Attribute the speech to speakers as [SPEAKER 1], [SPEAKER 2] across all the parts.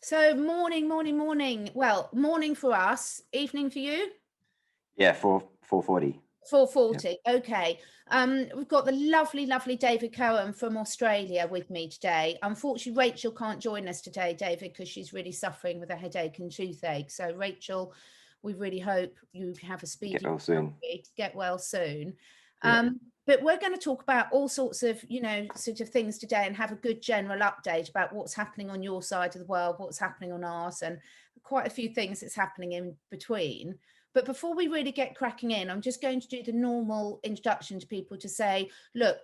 [SPEAKER 1] So morning. Well, morning for us, evening for you.
[SPEAKER 2] Yeah, 4:40. Yeah.
[SPEAKER 1] 4:40. Okay. We've got the lovely David Cowan from Australia with me today. Unfortunately, Rachel can't join us today, David, because she's really suffering with a headache and toothache. So, Rachel, we really hope you have a
[SPEAKER 2] Get
[SPEAKER 1] speedy
[SPEAKER 2] well soon.
[SPEAKER 1] recovery, get well soon.
[SPEAKER 2] Yeah.
[SPEAKER 1] But we're going to talk about all sorts of, sort of things today and have a good general update about what's happening on your side of the world, what's happening on ours, and quite a few things that's happening in between. But before we really get cracking in, I'm just going to do the normal introduction to people to say, look,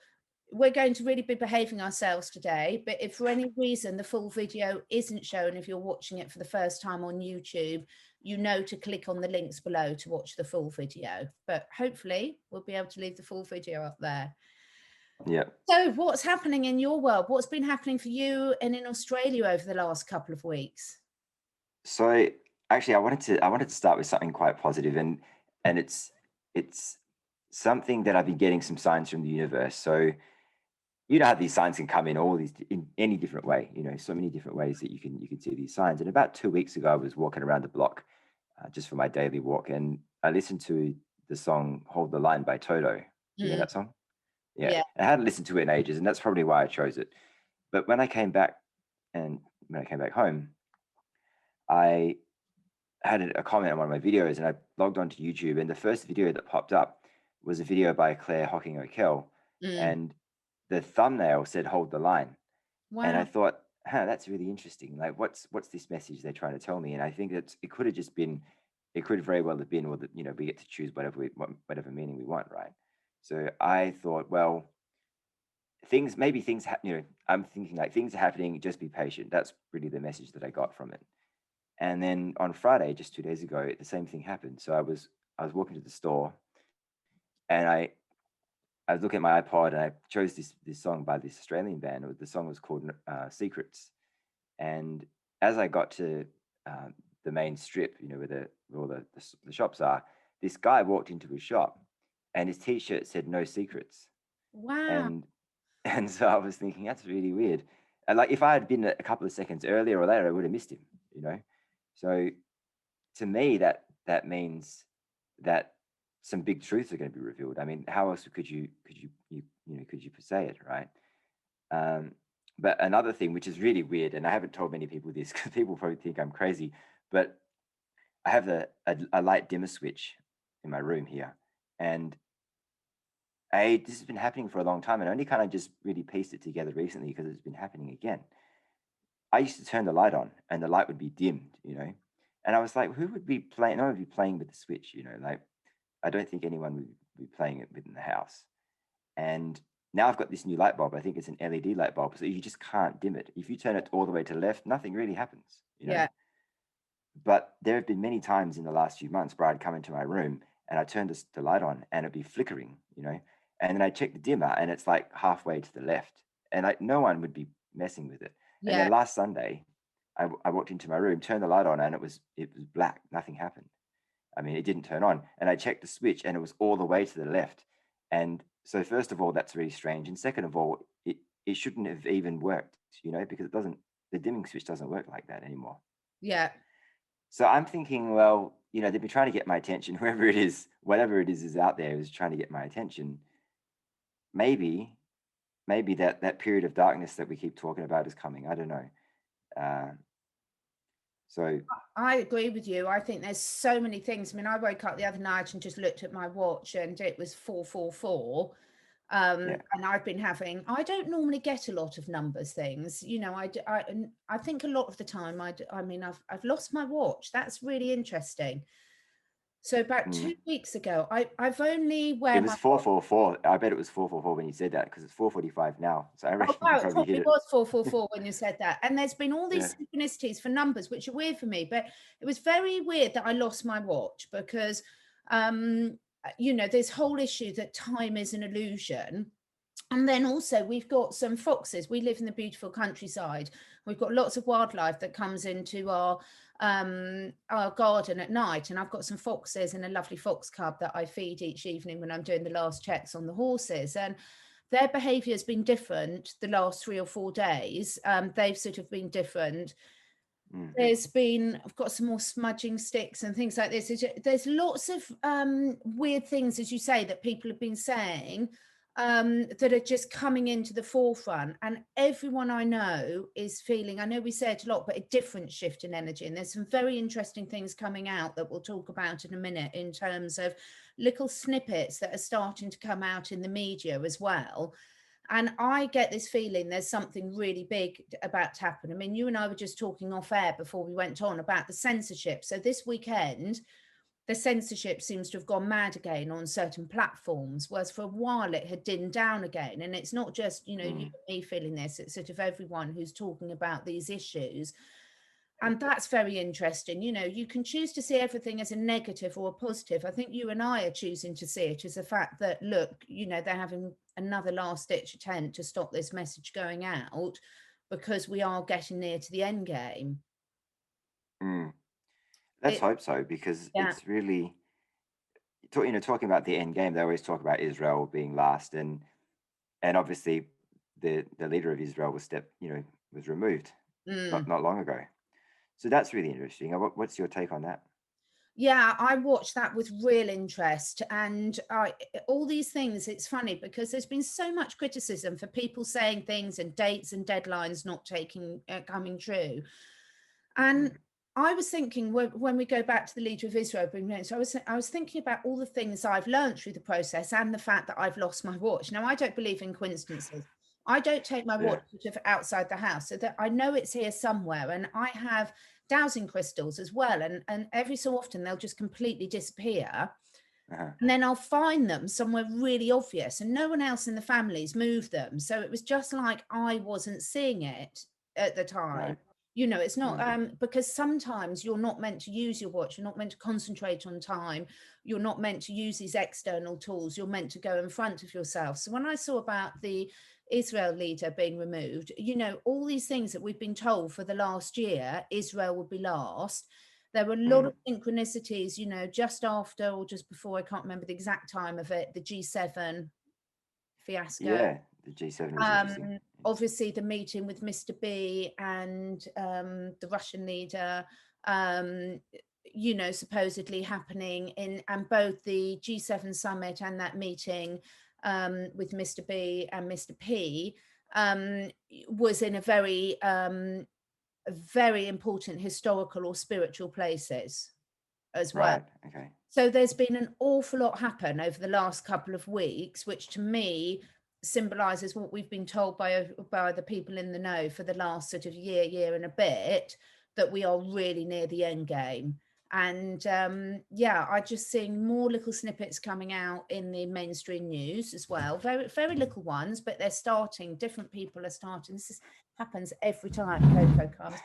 [SPEAKER 1] we're going to really be behaving ourselves today. But if for any reason the full video isn't shown, if you're watching it for the first time on YouTube, you know to click on the links below to watch the full video. But hopefully we'll be able to leave the full video up there.
[SPEAKER 2] Yeah.
[SPEAKER 1] So what's happening in your world? What's been happening for you and in Australia over the last couple of weeks?
[SPEAKER 2] So actually I wanted to start with something quite positive, and it's something that I've been getting some signs from the universe. So you know how these signs can come in all these in any different way, so many different ways that you can see these signs. And about 2 weeks ago I was walking around the block just for my daily walk, and I listened to the song Hold the Line by Toto. You know
[SPEAKER 1] Mm,
[SPEAKER 2] that song? Yeah.
[SPEAKER 1] yeah.
[SPEAKER 2] I hadn't listened to it in ages, and that's probably why I chose it. But and when I came back home, I had a comment on one of my videos, and I logged onto YouTube, and the first video that popped up was a video by Claire Hocking O'Kell,
[SPEAKER 1] Mm,
[SPEAKER 2] and the thumbnail said "Hold the line," and I
[SPEAKER 1] wow.
[SPEAKER 2] thought, "Huh, that's really interesting. Like, what's this message they're trying to tell me?" And I think that it could have just been, it could very well have been, well, that we get to choose whatever meaning we want, right? So I thought, well, maybe things I'm thinking like things are happening, just be patient. That's really the message that I got from it. And then on Friday, just 2 days ago, the same thing happened. So I was walking to the store, and I was looking at my iPod, and I chose this song by this Australian band. The song was called Secrets. And as I got to the main strip, where all the shops are, this guy walked into his shop, and his T-shirt said "No Secrets."
[SPEAKER 1] Wow.
[SPEAKER 2] And and so I was thinking, that's really weird. And like, if I had been a couple of seconds earlier or later, I would have missed him, you know? So to me, that means that some big truths are going to be revealed. I mean, how else could you say it, right? Um, but another thing, which is really weird, and I haven't told many people this because people probably think I'm crazy, but I have a light dimmer switch in my room here, and this has been happening for a long time, and I only kind of just really pieced it together recently because it's been happening again. I used to turn the light on and the light would be dimmed, and I was like, who would be playing? No one would be playing with the switch, like I don't think anyone would be playing it within the house. And now I've got this new light bulb. I think it's an LED light bulb, so you just can't dim it. If you turn it all the way to the left, nothing really happens.
[SPEAKER 1] Yeah.
[SPEAKER 2] But there have been many times in the last few months where I'd come into my room and I turn the light on and it'd be flickering. And then I check the dimmer and it's like halfway to the left. And like no one would be messing with it. And
[SPEAKER 1] Yeah.
[SPEAKER 2] then last Sunday, I walked into my room, turned the light on, and it was black. Nothing happened. I mean, it didn't turn on. And I checked the switch and it was all the way to the left. And so first of all, that's really strange. And second of all, it shouldn't have even worked, because the dimming switch doesn't work like that anymore.
[SPEAKER 1] Yeah.
[SPEAKER 2] So I'm thinking, well, they've been trying to get my attention. Whoever it is, whatever it is out there, is trying to get my attention. Maybe, maybe that period of darkness that we keep talking about is coming. I don't know. Uh, so
[SPEAKER 1] I agree with you. I think there's so many things. I mean, I woke up the other night and just looked at my watch and it was 444.
[SPEAKER 2] yeah,
[SPEAKER 1] And I've been I don't normally get a lot of numbers things, and I think a lot of the time, I mean, I've lost my watch. That's really interesting. So about
[SPEAKER 2] mm.
[SPEAKER 1] 2 weeks ago, I've only
[SPEAKER 2] It
[SPEAKER 1] wear my
[SPEAKER 2] was 444. I bet it was 444 when you said that because it's 4:45 now. So I
[SPEAKER 1] Oh,
[SPEAKER 2] reckon you
[SPEAKER 1] wow, it
[SPEAKER 2] probably hit
[SPEAKER 1] probably
[SPEAKER 2] it.
[SPEAKER 1] was 444 when you said that, and there's been all
[SPEAKER 2] Yeah.
[SPEAKER 1] these synchronicities for numbers, which are weird for me, but it was very weird that I lost my watch because, this whole issue that time is an illusion. And then also we've got some foxes. We live in the beautiful countryside. We've got lots of wildlife that comes into our garden at night. And I've got some foxes and a lovely fox cub that I feed each evening when I'm doing the last checks on the horses. And their behavior has been different the last 3 or 4 days. They've sort of been different.
[SPEAKER 2] Mm.
[SPEAKER 1] I've got some more smudging sticks and things like this. There's lots of weird things, as you say, that people have been saying that are just coming into the forefront. And everyone I know is feeling, I know we say it a lot, but a different shift in energy. And there's some very interesting things coming out that we'll talk about in a minute in terms of little snippets that are starting to come out in the media as well. And I get this feeling there's something really big about to happen. I mean, you and I were just talking off air before we went on about the censorship. So this weekend, the censorship seems to have gone mad again on certain platforms, whereas for a while it had dimmed down again. And it's not just, you and me feeling this, it's sort of everyone who's talking about these issues. And that's very interesting. You can choose to see everything as a negative or a positive. I think you and I are choosing to see it as a fact that, look, they're having another last ditch attempt to stop this message going out because we are getting near to the end game.
[SPEAKER 2] Let's hope so, because it's really, talking about the end game, they always talk about Israel being last, and obviously the leader of Israel was removed not long ago. So that's really interesting. What's your take on that?
[SPEAKER 1] Yeah, I watched that with real interest. And all these things, it's funny because there's been so much criticism for people saying things and dates and deadlines not coming true. And I was thinking when we go back to the leader of Israel, so I was thinking about all the things I've learned through the process and the fact that I've lost my watch. Now, I don't believe in coincidences. I don't take my watch outside the house, so that I know it's here somewhere. And I have dowsing crystals as well. And every so often they'll just completely disappear. And then I'll find them somewhere really obvious and no one else in the family's moved them. So it was just like I wasn't seeing it at the time.
[SPEAKER 2] Right.
[SPEAKER 1] It's not because sometimes you're not meant to use your watch. You're not meant to concentrate on time. You're not meant to use these external tools. You're meant to go in front of yourself. So when I saw about the Israel leader being removed, all these things that we've been told for the last year, Israel would be last. There were a lot of synchronicities, just after or just before, I can't remember the exact time of it, the G7 fiasco.
[SPEAKER 2] Yeah, the G7 was interesting.
[SPEAKER 1] Obviously, the meeting with Mr. B and the Russian leader, supposedly happening and both the G7 summit and that meeting with Mr. B and Mr. P was in a very important historical or spiritual places as well.
[SPEAKER 2] Right. Okay.
[SPEAKER 1] So there's been an awful lot happen over the last couple of weeks, which to me symbolizes what we've been told by the people in the know for the last sort of year and a bit, that we are really near the end game. And I just seeing more little snippets coming out in the mainstream news as well, very very little ones, but they're starting. Different people are starting. This happens every time Coco comes.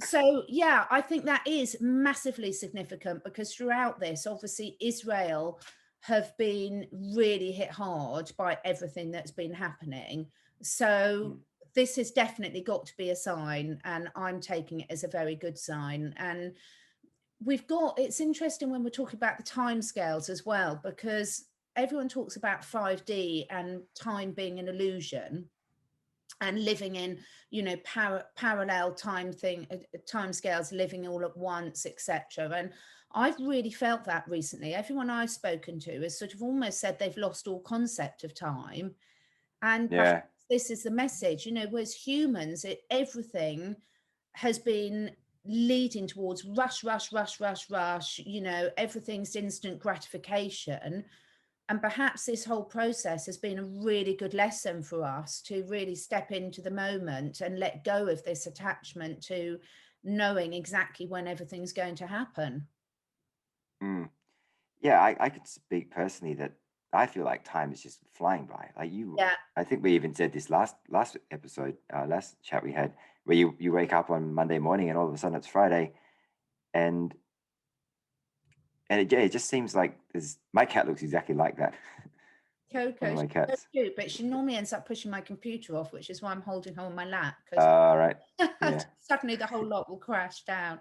[SPEAKER 1] So yeah, I think that is massively significant because throughout this, obviously Israel have been really hit hard by everything that's been happening. So this has definitely got to be a sign, and I'm taking it as a very good sign. And it's interesting when we're talking about the timescales as well, because everyone talks about 5D and time being an illusion and living in, parallel timescales, living all at once, etc. And I've really felt that recently. Everyone I've spoken to has sort of almost said they've lost all concept of time. And this is the message, whereas humans, everything has been leading towards rush, everything's instant gratification. And perhaps this whole process has been a really good lesson for us to really step into the moment and let go of this attachment to knowing exactly when everything's going to happen.
[SPEAKER 2] Yeah, I could speak personally that I feel like time is just flying by. Like I think we even said this last episode, last chat we had, where you wake up on Monday morning and all of a sudden it's Friday, and it just seems like my cat looks exactly like that.
[SPEAKER 1] Coco, she's so cute, but she normally ends up pushing my computer off, which is why I'm holding her on my lap.
[SPEAKER 2] Right.
[SPEAKER 1] Suddenly the whole lot will crash down.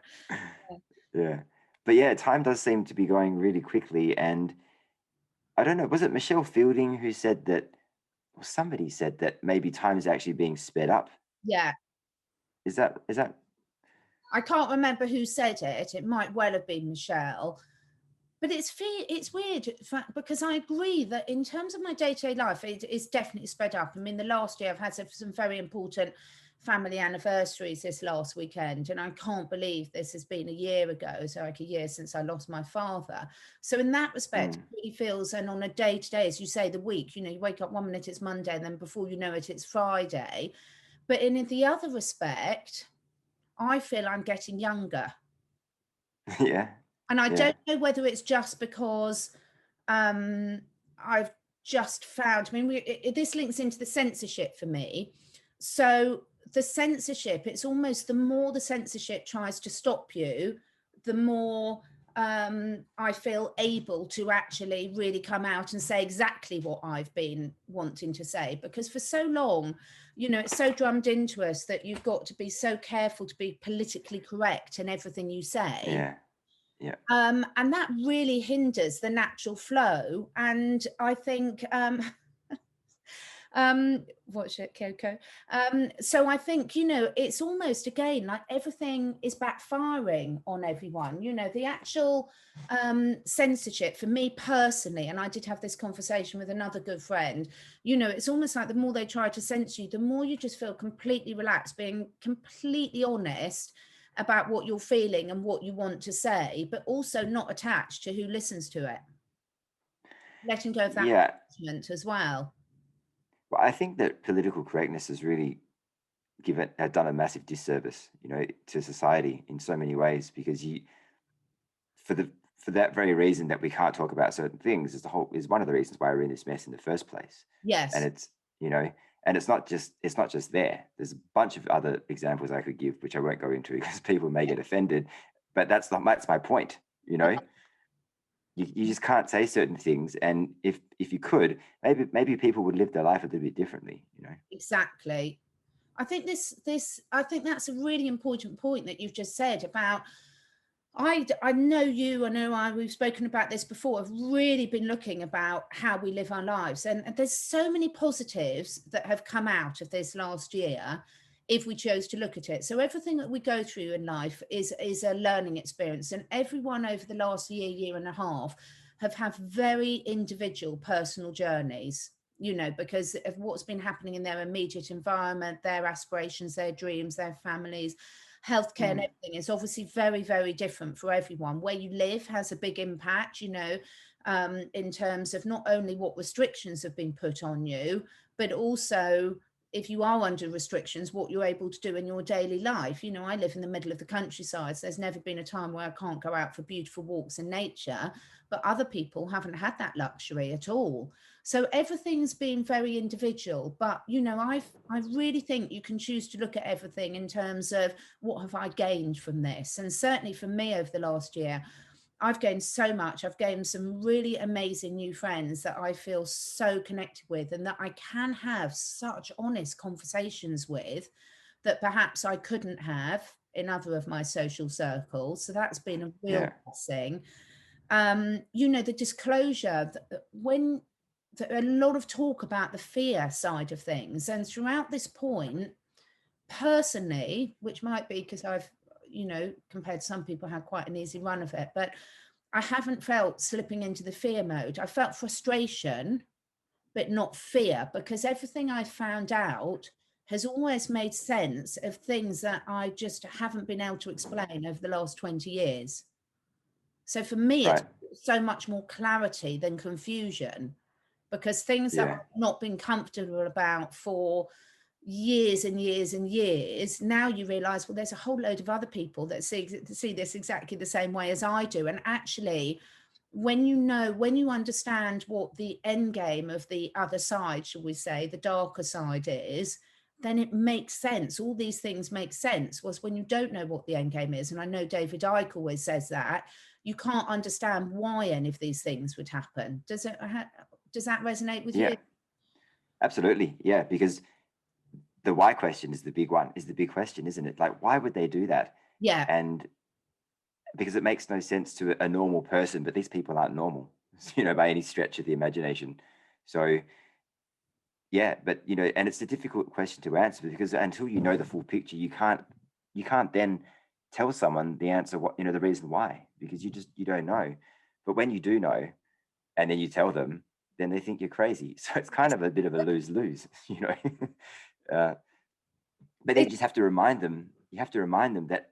[SPEAKER 2] Yeah. But yeah, time does seem to be going really quickly. And I don't know, was it Michelle Fielding who said that, or somebody said that maybe time is actually being sped up?
[SPEAKER 1] Yeah.
[SPEAKER 2] Is that
[SPEAKER 1] I can't remember who said it. It might well have been Michelle. But it's weird because I agree that in terms of my day-to-day life, it is definitely sped up. I mean, the last year I've had some very important family anniversaries this last weekend, and I can't believe this has been a year ago, so like a year since I lost my father. So in that respect, it really feels, and on a day-to-day, as you say, the week, you wake up 1 minute it's Monday, and then before you know it, it's Friday. But in the other respect, I feel I'm getting younger.
[SPEAKER 2] Yeah.
[SPEAKER 1] And I don't know whether it's just because I've just found, I mean, this links into the censorship for me. So the censorship, it's almost the more the censorship tries to stop you, the more I feel able to actually really come out and say exactly what I've been wanting to say. Because for so long, it's so drummed into us that you've got to be so careful to be politically correct in everything you say.
[SPEAKER 2] Yeah.
[SPEAKER 1] And that really hinders the natural flow. And I think, watch it, Coco. So I think, it's almost, again, like everything is backfiring on everyone. The actual censorship for me personally, and I did have this conversation with another good friend, it's almost like the more they try to censor you, the more you just feel completely relaxed, being completely honest about what you're feeling and what you want to say, but also not attached to who listens to it. Letting go of that attachment as well.
[SPEAKER 2] Well, I think that political correctness has really done a massive disservice, to society in so many ways, because for that very reason that we can't talk about certain things is one of the reasons why we're in this mess in the first place.
[SPEAKER 1] Yes.
[SPEAKER 2] And it's, and it's not just there. There's a bunch of other examples I could give, which I won't go into because people may get offended, but that's my point. You just can't say certain things, and if you could, maybe people would live their life a little bit differently.
[SPEAKER 1] Exactly. I think I think that's a really important point that you've just said about. I know we've spoken about this before. I've really been looking about how we live our lives, and there's so many positives that have come out of this last year if we chose to look at it. So everything that we go through in life is a learning experience, and everyone over the last year and a half have had very individual personal journeys, because of what's been happening in their immediate environment, their aspirations, their dreams, their families. Healthcare and everything is obviously very, very different for everyone. Where you live has a big impact, in terms of not only what restrictions have been put on you, but also if you are under restrictions, what you're able to do in your daily life. I live in the middle of the countryside, so there's never been a time where I can't go out for beautiful walks in nature, but other people haven't had that luxury at all. So everything's been very individual, but I really think you can choose to look at everything in terms of what have I gained from this. And certainly for me over the last year, I've gained so much. I've gained some really amazing new friends that I feel so connected with, and that I can have such honest conversations with that perhaps I couldn't have in other of my social circles. So that's been a real blessing. The disclosure, when a lot of talk about the fear side of things, and throughout this point, personally, which might be because I've, compared to some people, had quite an easy run of it, but I haven't felt slipping into the fear mode. I felt frustration, but not fear, because everything I found out has always made sense of things that I just haven't been able to explain over the last 20 years. So for me, it's so much more clarity than confusion, because things that I've not been comfortable about for years and years and years, now you realize, well, there's a whole load of other people that see this exactly the same way as I do. And actually, when you understand what the end game of the other side, shall we say, the darker side is, then it makes sense. All these things make sense. Was when you don't know what the end game is, and I know David Icke always says that, you can't understand why any of these things would happen. Does that resonate with you?
[SPEAKER 2] Absolutely. Yeah, because the why question is the big question, isn't it? Like, why would they do that?
[SPEAKER 1] Yeah.
[SPEAKER 2] And because it makes no sense to a normal person, but these people aren't normal, by any stretch of the imagination. So yeah, but and it's a difficult question to answer, because until you know the full picture, you can't then tell someone the answer, what, the reason why, because you don't know. But when you do know, and then you tell them, then they think you're crazy. So it's kind of a bit of a lose-lose, uh, but then you just have to remind them. You have to remind them that,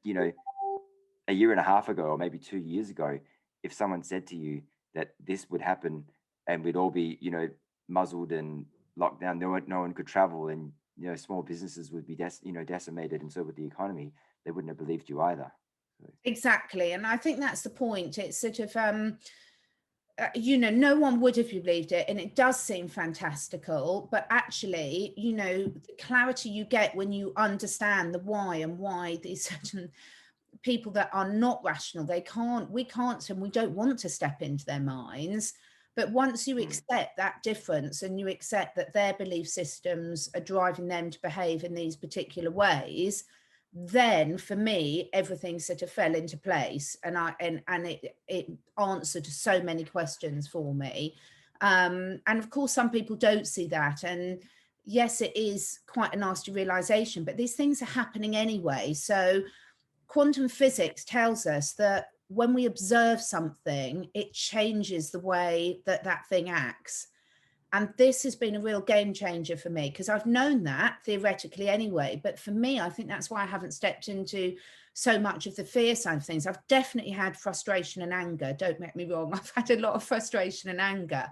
[SPEAKER 2] a year and a half ago, or maybe 2 years ago, if someone said to you that this would happen and we'd all be, muzzled and locked down, no one could travel, and small businesses would be decimated, and so would the economy, they wouldn't have believed you either. So.
[SPEAKER 1] Exactly, and I think that's the point. It's sort of no one would have believed it, and it does seem fantastical, but actually, the clarity you get when you understand the why, and why these certain people that are not rational, we can't and we don't want to step into their minds. But once you accept that difference, and you accept that their belief systems are driving them to behave in these particular ways, then for me everything sort of fell into place, and it answered so many questions for me. And of course some people don't see that, and yes, it is quite a nasty realization, but these things are happening anyway. So quantum physics tells us that when we observe something, it changes the way that that thing acts. And this has been a real game changer for me, because I've known that theoretically anyway. But for me, I think that's why I haven't stepped into so much of the fear side of things. I've definitely had frustration and anger. Don't get me wrong. I've had a lot of frustration and anger.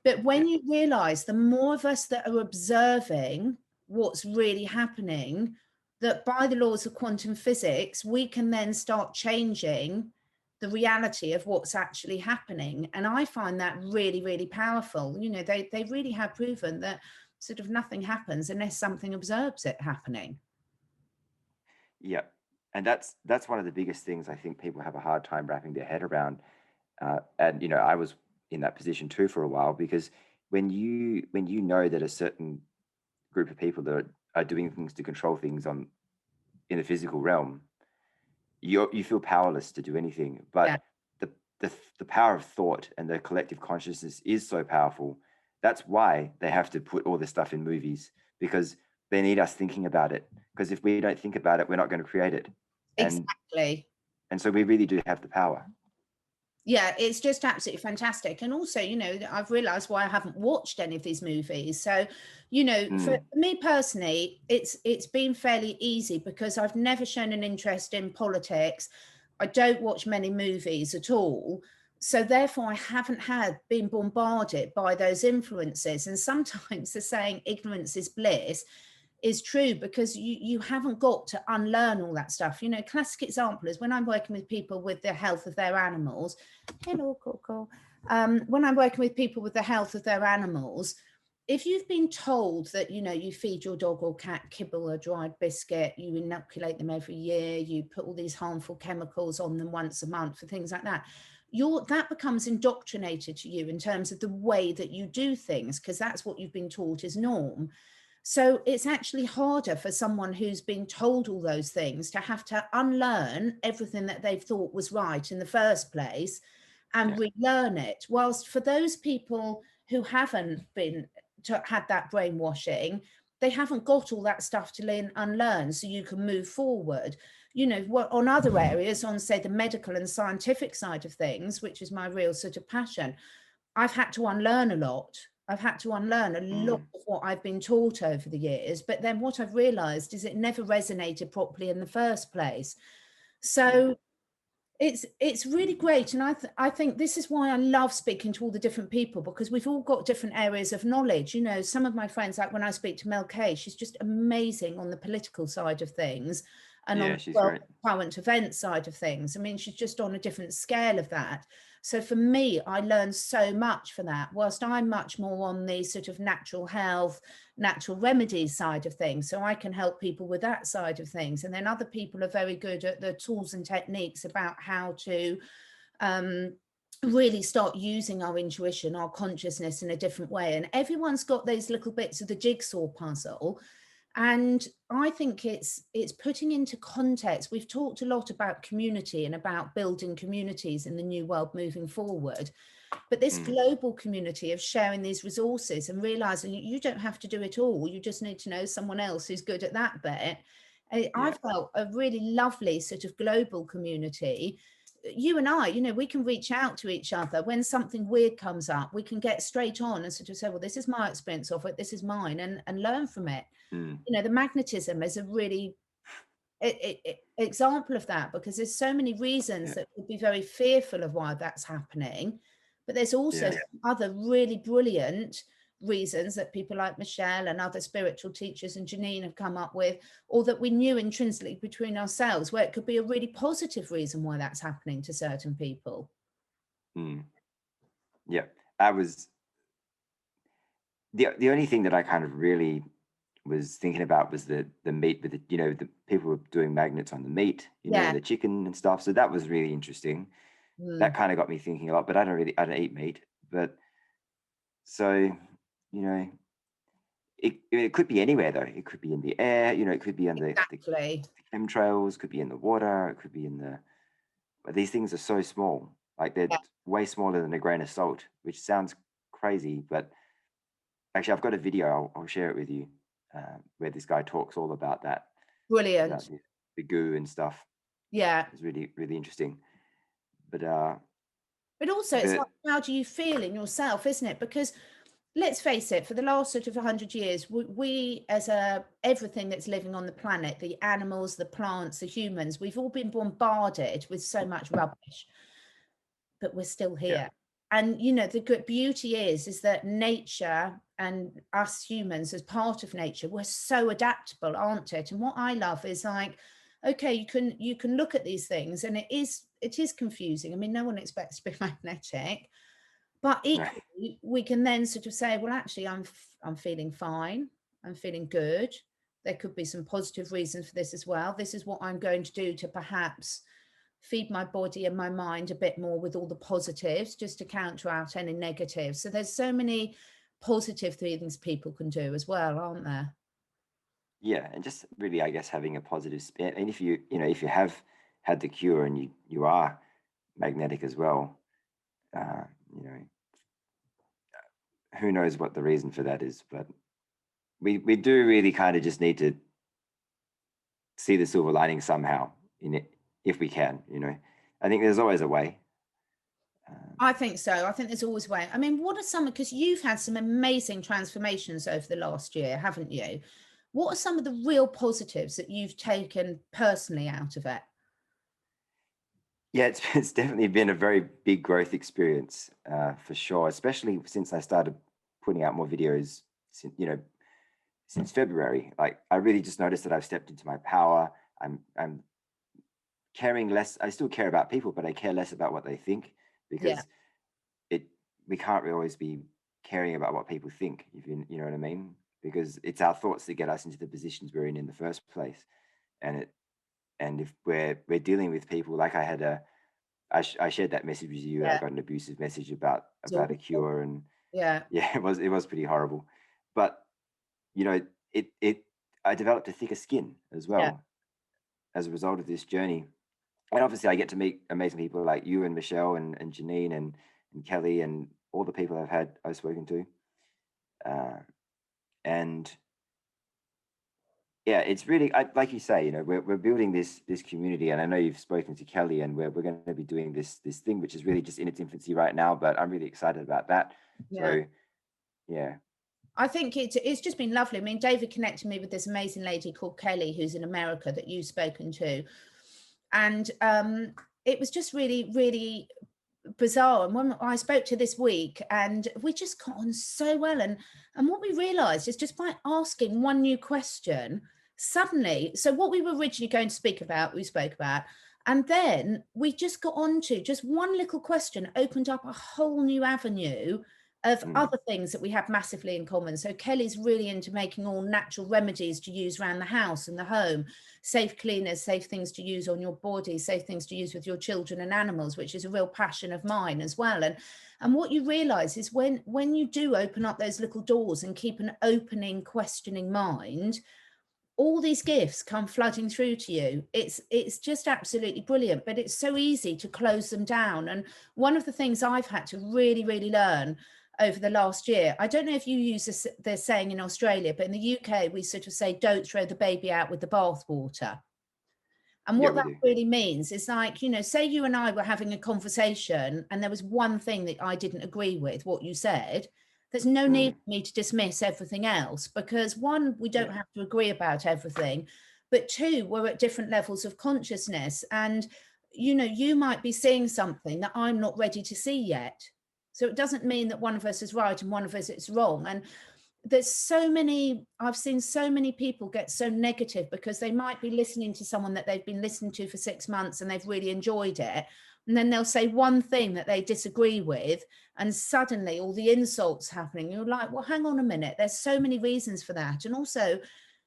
[SPEAKER 1] But when you realize the more of us that are observing what's really happening, that by the laws of quantum physics, we can then start changing the reality of what's actually happening. And I find that really, really powerful. They really have proven that sort of nothing happens unless something observes it happening.
[SPEAKER 2] Yeah. And that's one of the biggest things I think people have a hard time wrapping their head around. And I was in that position too for a while, because when you know that a certain group of people that are doing things to control things in the physical realm, you feel powerless to do anything. But the power of thought and the collective consciousness is so powerful. That's why they have to put all this stuff in movies, because they need us thinking about it. Because if we don't think about it, we're not going to create it.
[SPEAKER 1] Exactly.
[SPEAKER 2] And so we really do have the power.
[SPEAKER 1] Yeah, it's just absolutely fantastic. And also, I've realized why I haven't watched any of these movies. So, for me personally, it's been fairly easy, because I've never shown an interest in politics. I don't watch many movies at all. So therefore, I haven't been bombarded by those influences. And sometimes the saying ignorance is bliss is true, because you haven't got to unlearn all that stuff. Classic example is when I'm working with people with the health of their animals. Hello, Coco. When I'm working with people with the health of their animals, if you've been told that, you feed your dog or cat kibble, a dried biscuit, you inoculate them every year, you put all these harmful chemicals on them once a month for things like that, that becomes indoctrinated to you in terms of the way that you do things, because that's what you've been taught is norm. So it's actually harder for someone who's been told all those things to have to unlearn everything that they've thought was right in the first place and relearn it. Whilst for those people who haven't had that brainwashing, they haven't got all that stuff to unlearn, so you can move forward. On other areas, on say the medical and scientific side of things, which is my real sort of passion, I've had to unlearn a lot. I've had to unlearn a lot of what I've been taught over the years. But then what I've realized is it never resonated properly in the first place. So it's really great. And I think this is why I love speaking to all the different people, because we've all got different areas of knowledge. Some of my friends, like when I speak to Mel Kay, she's just amazing on the political side of things and on the current event side of things. I mean, she's just on a different scale of that. So for me, I learned so much for that, whilst I'm much more on the sort of natural health, natural remedies side of things. So I can help people with that side of things. And then other people are very good at the tools and techniques about how to really start using our intuition, our consciousness in a different way. And everyone's got those little bits of the jigsaw puzzle. And I think it's putting into context. We've talked a lot about community and about building communities in the new world moving forward. But this global community of sharing these resources and realizing you don't have to do it all. You just need to know someone else who's good at that bit. I
[SPEAKER 2] Yeah.
[SPEAKER 1] felt a really lovely sort of global community. You and I, we can reach out to each other when something weird comes up. We can get straight on and sort of say, well, this is my experience of it, this is mine, and learn from it.
[SPEAKER 2] Mm.
[SPEAKER 1] The magnetism is a really example of that, because there's so many reasons
[SPEAKER 2] Yeah.
[SPEAKER 1] that could be very fearful of why that's happening, but there's also
[SPEAKER 2] Yeah.
[SPEAKER 1] some other really brilliant reasons that people like Michelle and other spiritual teachers and Janine have come up with, or that we knew intrinsically between ourselves, where it could be a really positive reason why that's happening to certain people.
[SPEAKER 2] Mm. Yeah. I was the only thing that I kind of really was thinking about was the meat with the people were doing magnets on the meat,
[SPEAKER 1] Yeah.
[SPEAKER 2] and the chicken and stuff. So that was really interesting. That kind of got me thinking a lot, but I don't eat meat. But so, it could be anywhere though. It could be in the air, it could be on the
[SPEAKER 1] Exactly.
[SPEAKER 2] chemtrails, could be in the water, it could be in but these things are so small. Like they're
[SPEAKER 1] Yeah.
[SPEAKER 2] way smaller than a grain of salt, which sounds crazy, but actually I've got a video, I'll share it with you, where this guy talks all about that, about
[SPEAKER 1] Brilliant.
[SPEAKER 2] the goo and stuff.
[SPEAKER 1] Yeah.
[SPEAKER 2] It's really, really interesting. But
[SPEAKER 1] But also, it's like,
[SPEAKER 2] the
[SPEAKER 1] how do you feel in yourself, isn't it? Because let's face it, for the last sort of 100 years, we as everything that's living on the planet, the animals, the plants, the humans, we've all been bombarded with so much rubbish, but we're still
[SPEAKER 2] Yeah.
[SPEAKER 1] here. And the good beauty is that nature and us humans, as part of nature, we're so adaptable, aren't it? And what I love is, like, okay, you can look at these things, and it is confusing. I mean, no one expects to be magnetic, but
[SPEAKER 2] No.
[SPEAKER 1] equally, we can then sort of say, well, actually, I'm feeling fine. I'm feeling good. There could be some positive reasons for this as well. This is what I'm going to do to perhaps feed my body and my mind a bit more with all the positives, just to counter out any negatives. So there's so many positive things people can do as well, aren't there?
[SPEAKER 2] Yeah, and just really, I guess, having a positive spin. And if you have had the cure and you are magnetic as well, uh, you know, who knows what the reason for that is, but we do really kind of just need to see the silver lining somehow in it, if we can. I think there's always a way.
[SPEAKER 1] I think so. I think there's always a way. I mean, what are some, because you've had some amazing transformations over the last year, haven't you? What are some of the real positives that you've taken personally out of it?
[SPEAKER 2] Yeah, it's definitely been a very big growth experience, for sure, especially since I started putting out more videos since February. Like, I really just noticed that I've stepped into my power. I'm caring less. I still care about people, but I care less about what they think,
[SPEAKER 1] Yeah.
[SPEAKER 2] because it we can't really always be caring about what people think, if you know what I mean, because it's our thoughts that get us into the positions we're in the first place. And if we're dealing with people, like I shared that message with you. I
[SPEAKER 1] Yeah.
[SPEAKER 2] got an abusive message about
[SPEAKER 1] It's
[SPEAKER 2] a
[SPEAKER 1] awful.
[SPEAKER 2] cure, and
[SPEAKER 1] Yeah.
[SPEAKER 2] yeah, it was pretty horrible. But you know, it I developed a thicker skin as
[SPEAKER 1] Yeah.
[SPEAKER 2] well as a result of this journey. And obviously, I get to meet amazing people like you and Michelle and Janine and Kelly and all the people I've spoken to. And yeah, it's really, like you say, we're building this community, and I know you've spoken to Kelly, and we're going to be doing this thing, which is really just in its infancy right now, but I'm really excited about that.
[SPEAKER 1] Yeah.
[SPEAKER 2] So yeah.
[SPEAKER 1] I think it's just been lovely. I mean, David connected me with this amazing lady called Kelly, who's in America, that you've spoken to. And it was just really, really bizarre. And when I spoke to this week, and we just got on so well. And what we realized is, just by asking one new question, suddenly, so what we were originally going to speak about, we spoke about. And then we just got on to just one little question, opened up a whole new avenue of
[SPEAKER 2] Mm,
[SPEAKER 1] other things that we have massively in common. So Kelly's really into making all natural remedies to use around the house and the home, safe cleaners, safe things to use on your body, safe things to use with your children and animals, which is a real passion of mine as well. And what you realize is, when you do open up those little doors and keep an opening, questioning mind, all these gifts come flooding through to you. It's just absolutely brilliant, but it's so easy to close them down. And one of the things I've had to really, really learn over the last year. I don't know if you use the saying in Australia, but in the UK, we sort of say, don't throw the baby out with the bathwater. And
[SPEAKER 2] Yeah,
[SPEAKER 1] what
[SPEAKER 2] we
[SPEAKER 1] that
[SPEAKER 2] do.
[SPEAKER 1] really means is, like, you know, say you and I were having a conversation and there was one thing that I didn't agree with what you said. There's no need
[SPEAKER 2] Mm,
[SPEAKER 1] for me to dismiss everything else, because one, we don't
[SPEAKER 2] yeah.
[SPEAKER 1] have to agree about everything, but two, we're at different levels of consciousness. And, you know, you might be seeing something that I'm not ready to see yet. So it doesn't mean that one of us is right and one of us is wrong. And there's so many, I've seen so many people get so negative because they might be listening to someone that they've been listening to for 6 months and they've really enjoyed it, and then they'll say one thing that they disagree with, and suddenly all the insults happening. You're like, well, hang on a minute, there's so many reasons for that. And also,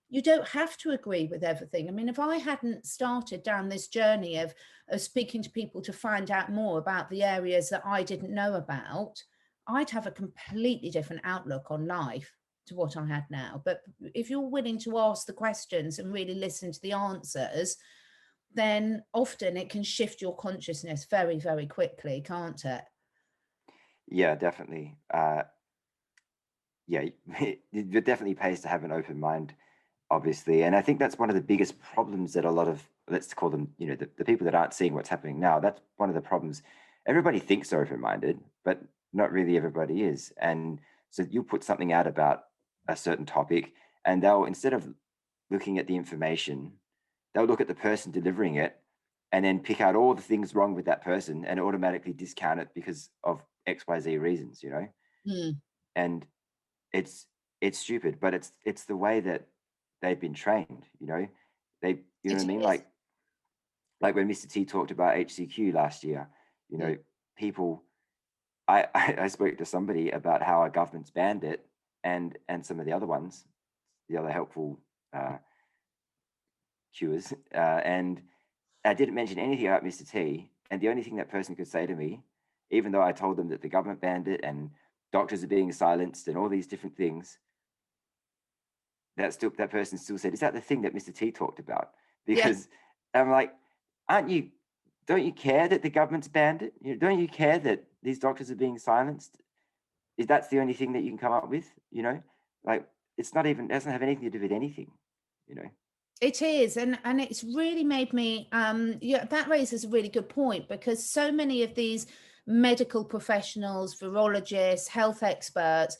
[SPEAKER 1] you don't have to agree with everything. I mean, if I hadn't started down this journey of speaking to people to find out more about the areas that I didn't know about, I'd have a completely different outlook on life to what I had now. But if you're willing to ask the questions and really listen to the answers, then often it can shift your consciousness very, very quickly, can't it?
[SPEAKER 2] Yeah, definitely. Yeah, it definitely pays to have an open mind, obviously. And I think that's one of the biggest problems that a lot of, let's call them, you know, the people that aren't seeing what's happening now, that's one of the problems. Everybody thinks they're open-minded, but not really everybody is. And so you put something out about a certain topic, and they'll, instead of looking at the information, they'll look at the person delivering it and then pick out all the things wrong with that person and automatically discount it because of XYZ reasons, you know?
[SPEAKER 1] Mm,
[SPEAKER 2] And it's it's stupid, but it's the way that they've been trained, you know. They, you know what
[SPEAKER 1] it
[SPEAKER 2] I mean?
[SPEAKER 1] is.
[SPEAKER 2] Like when Mr. T talked about HCQ last year, you
[SPEAKER 1] Mm,
[SPEAKER 2] know, people, I spoke to somebody about how our government's banned it, and some of the other ones, the other helpful uh cures, and I didn't mention anything about Mr. T, and the only thing that person could say to me, even though I told them that the government banned it and doctors are being silenced and all these different things, that person still said, "Is that the thing that Mr. T talked about?"
[SPEAKER 1] yeah.
[SPEAKER 2] Because I'm like, aren't you? Don't you care that the government's banned it? You know, don't you care that these doctors are being silenced? Is that's the only thing that you can come up with? You know, like it's not even, it doesn't have anything to do with anything. You know.
[SPEAKER 1] It is, and it's really made me yeah, that raises a really good point, because so many of these medical professionals, virologists, health experts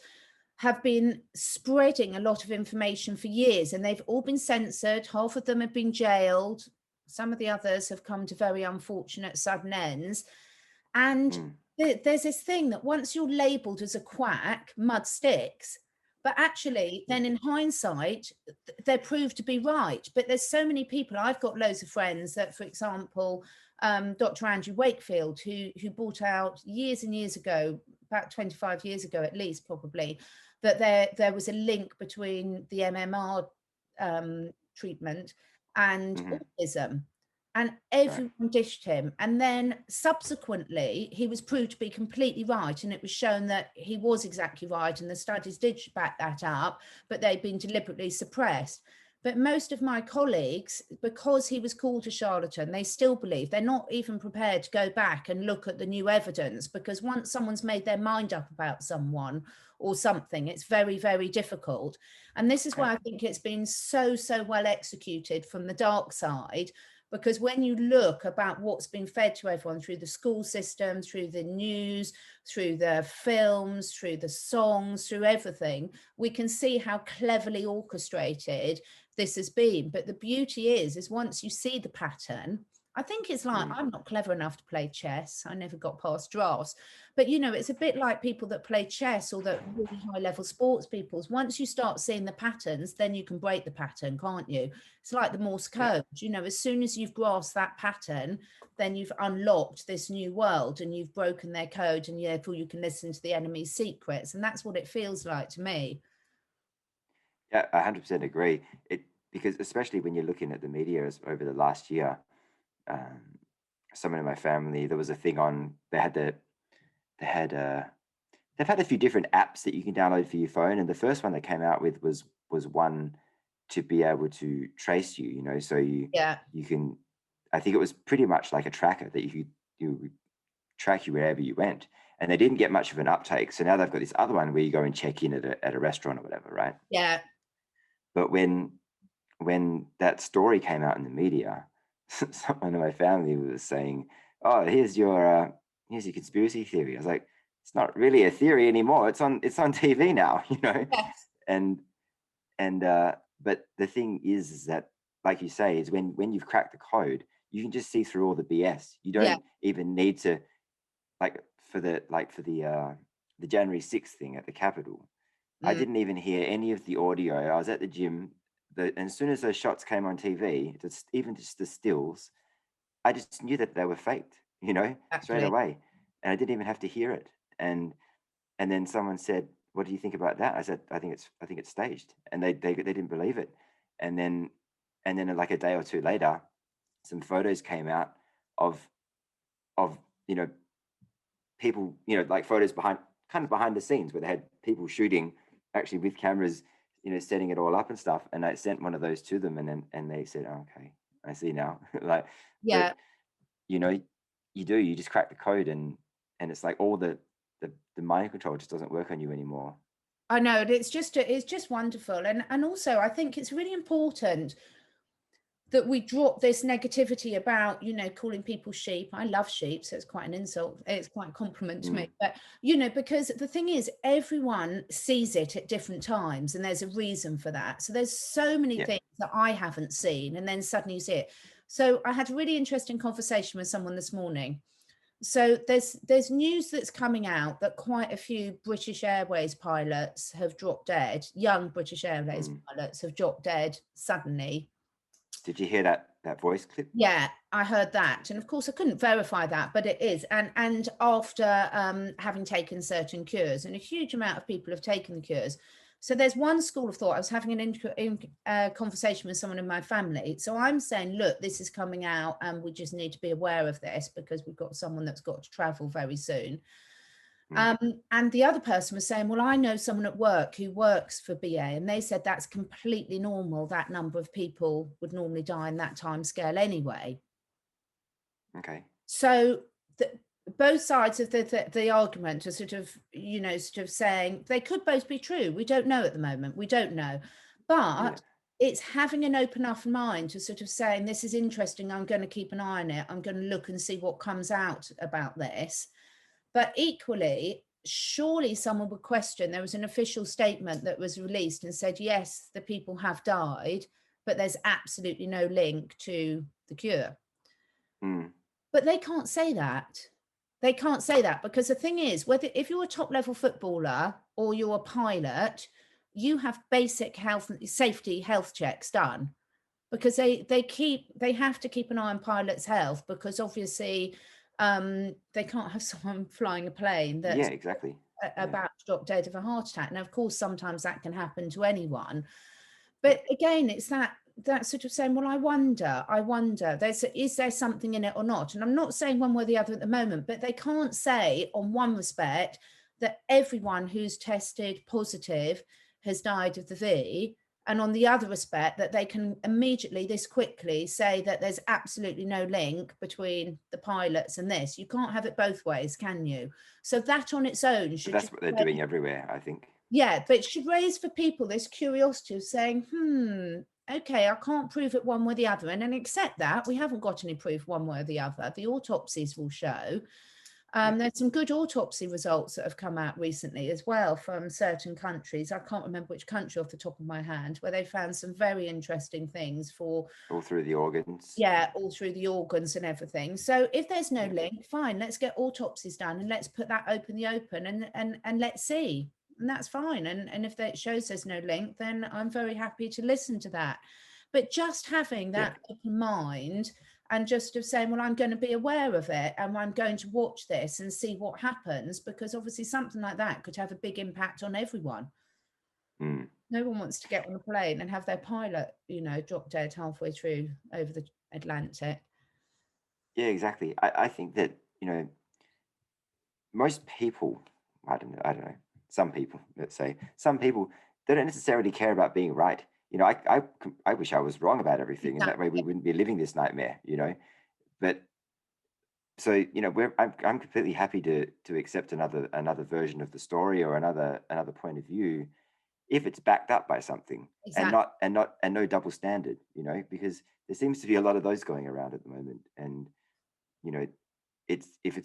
[SPEAKER 1] have been spreading a lot of information for years, and they've all been censored. Half of them have been jailed. Some of the others have come to very unfortunate sudden ends. And
[SPEAKER 2] Mm,
[SPEAKER 1] there's this thing that once you're labeled as a quack, mud sticks. But actually,
[SPEAKER 2] yeah.
[SPEAKER 1] then in hindsight, they're proved to be right. But there's so many people. I've got loads of friends that, for example, Dr. Andrew Wakefield, who brought out years and years ago, about 25 years ago at least, probably, that there was a link between the MMR treatment and
[SPEAKER 2] Hmm.
[SPEAKER 1] autism. And
[SPEAKER 2] Right.
[SPEAKER 1] everyone dished him. And then subsequently, he was proved to be completely right. And it was shown that he was exactly right. And the studies did back that up, but they'd been deliberately suppressed. But most of my colleagues, because he was called a charlatan, they still believe, they're not even prepared to go back and look at the new evidence, because once someone's made their mind up about someone or something, it's very, very difficult. And this is
[SPEAKER 2] Yeah.
[SPEAKER 1] why I think it's been so, so well executed from the dark side, because when you look about what's been fed to everyone through the school system, through the news, through the films, through the songs, through everything, we can see how cleverly orchestrated this has been. But the beauty is once you see the pattern, I think it's like,
[SPEAKER 2] Mm.
[SPEAKER 1] I'm not clever enough to play chess. I never got past drafts. But, you know, it's a bit like people that play chess or that really high level sports peoples. Once you start seeing the patterns, then you can break the pattern, can't you? It's like the Morse
[SPEAKER 2] Yeah.
[SPEAKER 1] code. You know, as soon as you've grasped that pattern, then you've unlocked this new world and you've broken their code, and therefore you can listen to the enemy's secrets. And that's what it feels like to me.
[SPEAKER 2] Yeah, I 100% agree. Because especially when you're looking at the media over the last year, um, someone in my family, there was a thing on. They had they've had a few different apps that you can download for your phone, and the first one they came out with was one to be able to trace you. You know, so
[SPEAKER 1] Yeah.
[SPEAKER 2] you can. I think it was pretty much like a tracker that you would track you wherever you went. and they didn't get much of an uptake. So now they've got this other one where you go and check in at a restaurant or whatever, right?
[SPEAKER 1] Yeah.
[SPEAKER 2] But when that story came out in the media, someone in my family was saying, "Oh, here's your conspiracy theory." I was like, "It's not really a theory anymore. It's on TV now, you know."
[SPEAKER 1] Yes.
[SPEAKER 2] And but the thing is that, like you say, is when you've cracked the code, you can just see through all the BS. You
[SPEAKER 1] Yeah.
[SPEAKER 2] don't even need to, for the January 6th thing at the Capitol. I
[SPEAKER 1] Mm.
[SPEAKER 2] didn't even hear any of the audio. I was at the gym. And as soon as those shots came on TV, even just the stills, I just knew that they were faked, straight
[SPEAKER 1] Exactly.
[SPEAKER 2] away. And I didn't even have to hear it. And then someone said, "What do you think about that?" I said, I think it's staged." And they didn't believe it. And then like a day or two later, some photos came out of of you know people, like photos behind the scenes, where they had people shooting actually with cameras, setting it all up and stuff. And I sent one of those to them, and they said, "Oh, okay, I see now." Like, but
[SPEAKER 1] Yeah.
[SPEAKER 2] you know, you just crack the code, and it's like all the mind control just doesn't work on you anymore.
[SPEAKER 1] I know, and it's just wonderful. And also I think it's really important that we drop this negativity about, calling people sheep. I love sheep, so it's quite an insult. It's quite a compliment to
[SPEAKER 2] Mm,
[SPEAKER 1] me. But, because the thing is, everyone sees it at different times, and there's a reason for that. So there's so many
[SPEAKER 2] yeah.
[SPEAKER 1] things that I haven't seen, and then suddenly you see it. So I had a really interesting conversation with someone this morning. So there's news that's coming out that quite a few British Airways pilots have dropped dead. Young British Airways
[SPEAKER 2] Mm.
[SPEAKER 1] pilots have dropped dead suddenly.
[SPEAKER 2] Did you hear that voice clip?
[SPEAKER 1] Yeah, I heard that, and of course I couldn't verify that, but it is. And after having taken certain cures, and a huge amount of people have taken the cures. So there's one school of thought. I was having conversation with someone in my family. So I'm saying, look, this is coming out, and we just need to be aware of this because we've got someone that's got to travel very soon.
[SPEAKER 2] Mm.
[SPEAKER 1] And the other person was saying, well, I know someone at work who works for BA, and they said that's completely normal. That number of people would normally die in that time scale anyway.
[SPEAKER 2] Okay.
[SPEAKER 1] So both sides of the argument are sort of saying they could both be true. We don't know at the moment. We don't know.
[SPEAKER 2] Yeah.
[SPEAKER 1] But it's having an open enough mind to sort of saying, this is interesting. I'm going to keep an eye on it. I'm going to look and see what comes out about this. But equally, surely someone would question, there was an official statement that was released and said, yes, the people have died, but there's absolutely no link to the cure.
[SPEAKER 2] Mm.
[SPEAKER 1] But they can't say that. They can't say that because the thing is, whether if you're a top level footballer or you're a pilot, you have basic health safety health checks done because they have to keep an eye on pilots' health because obviously they can't have someone flying a plane
[SPEAKER 2] Yeah,
[SPEAKER 1] that's
[SPEAKER 2] exactly. Yeah.
[SPEAKER 1] about to drop dead of a heart attack. Now, of course, sometimes that can happen to anyone, but again, it's that sort of saying, well, I wonder, is there something in it or not? And I'm not saying one way or the other at the moment, but they can't say on one respect that everyone who's tested positive has died of the V, and on the other respect that they can immediately this quickly say that there's absolutely no link between the pilots and this. You can't have it both ways, can you? So that on its own
[SPEAKER 2] But
[SPEAKER 1] should
[SPEAKER 2] that's
[SPEAKER 1] just
[SPEAKER 2] what they're doing everywhere, I think.
[SPEAKER 1] yeah, but it should raise for people this curiosity of saying, okay, I can't prove it one way or the other. And then accept that we haven't got any proof one way or the other. The autopsies will show.
[SPEAKER 2] Yeah.
[SPEAKER 1] There's some good autopsy results that have come out recently as well from certain countries. I can't remember which country off the top of my hand, where they found some very interesting things for,
[SPEAKER 2] All through the organs.
[SPEAKER 1] yeah, all through the organs and everything. So if there's no
[SPEAKER 2] Yeah.
[SPEAKER 1] link, fine, let's get autopsies done and let's put that open the open and let's see. And that's fine. And if that shows there's no link, then I'm very happy to listen to that. But just having
[SPEAKER 2] Yeah.
[SPEAKER 1] that open mind and just of saying, well, I'm going to be aware of it and I'm going to watch this and see what happens, because obviously something like that could have a big impact on everyone.
[SPEAKER 2] Mm.
[SPEAKER 1] No one wants to get on a plane and have their pilot, drop dead halfway through over the Atlantic.
[SPEAKER 2] Yeah, exactly. I think that, most people, I don't know, some people, let's say, some people, they don't necessarily care about being right. I wish I was wrong about everything, and that way we
[SPEAKER 1] Exactly.
[SPEAKER 2] wouldn't be living this nightmare, But so I'm completely happy to accept another version of the story or another point of view if it's backed up by something, and
[SPEAKER 1] Exactly.
[SPEAKER 2] no double standard, because there seems to be a lot of those going around at the moment. And you know it's if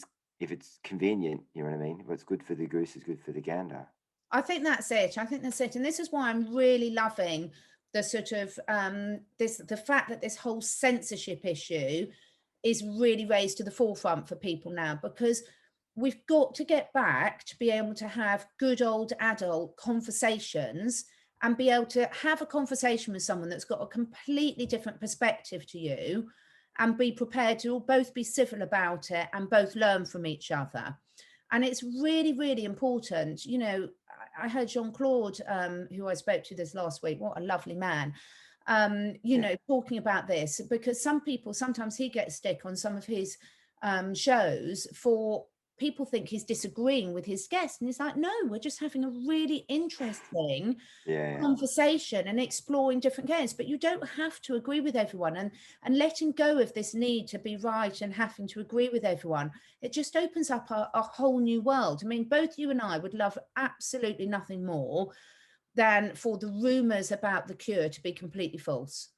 [SPEAKER 2] it's convenient, you know what I mean, what's good for the goose is good for the gander.
[SPEAKER 1] I think that's it. I think that's it. And this is why I'm really loving the sort of the fact that this whole censorship issue is really raised to the forefront for people now, because we've got to get back to be able to have good old adult conversations and be able to have a conversation with someone that's got a completely different perspective to you, and be prepared to both be civil about it and both learn from each other. And it's really, really important. I heard Jean-Claude, who I spoke to this last week, what a lovely man,
[SPEAKER 2] Yeah.
[SPEAKER 1] talking about this, because some people, sometimes he gets stick on some of his shows for people think he's disagreeing with his guests. And he's like, no, we're just having a really interesting
[SPEAKER 2] Yeah.
[SPEAKER 1] conversation and exploring different games, but you don't have to agree with everyone. And letting go of this need to be right and having to agree with everyone, it just opens up a whole new world. I mean, both you and I would love absolutely nothing more than for the rumors about the cure to be completely false.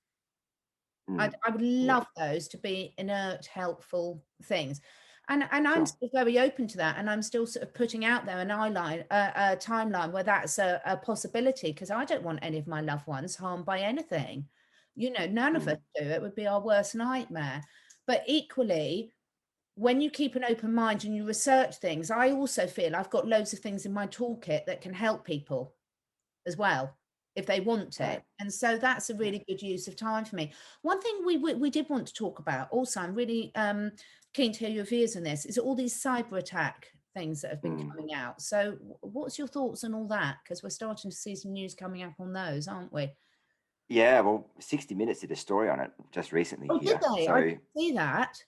[SPEAKER 2] Mm.
[SPEAKER 1] I would
[SPEAKER 2] Yeah.
[SPEAKER 1] love those to be inert, helpful things. And I'm
[SPEAKER 2] Sure.
[SPEAKER 1] still very open to that. And I'm still sort of putting out there an a timeline where that's a possibility, because I don't want any of my loved ones harmed by anything. None of us
[SPEAKER 2] Mm.
[SPEAKER 1] do. It would be our worst nightmare. But equally, when you keep an open mind and you research things, I also feel I've got loads of things in my toolkit that can help people as well if they want it.
[SPEAKER 2] Right.
[SPEAKER 1] And so that's a
[SPEAKER 2] Yeah.
[SPEAKER 1] really good use of time for me. One thing we did want to talk about also, I'm really keen to hear your views on this, is all these cyber attack things that have been
[SPEAKER 2] Mm.
[SPEAKER 1] coming out. So what's your thoughts on all that? Because we're starting to see some news coming up on those, aren't we?
[SPEAKER 2] Yeah, well, 60 Minutes did a story on it just recently
[SPEAKER 1] Oh, did
[SPEAKER 2] here.
[SPEAKER 1] they? I
[SPEAKER 2] So
[SPEAKER 1] didn't see that.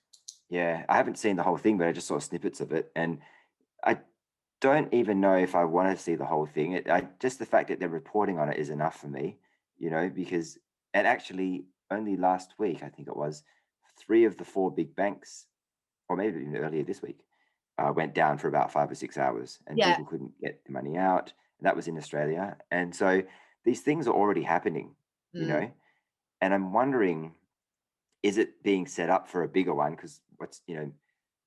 [SPEAKER 2] yeah, I haven't seen the whole thing, but I just saw snippets of it, and I don't even know if I want to see the whole thing. Just the fact that they're reporting on it is enough for me, because, and actually only last week, I think it was, three of the four big banks, or maybe even earlier this week, went down for about 5 or 6 hours, and
[SPEAKER 1] Yeah.
[SPEAKER 2] people couldn't get the money out. And that was in Australia. And so these things are already happening, you
[SPEAKER 1] Mm.
[SPEAKER 2] know, and I'm wondering, is it being set up for a bigger one? Because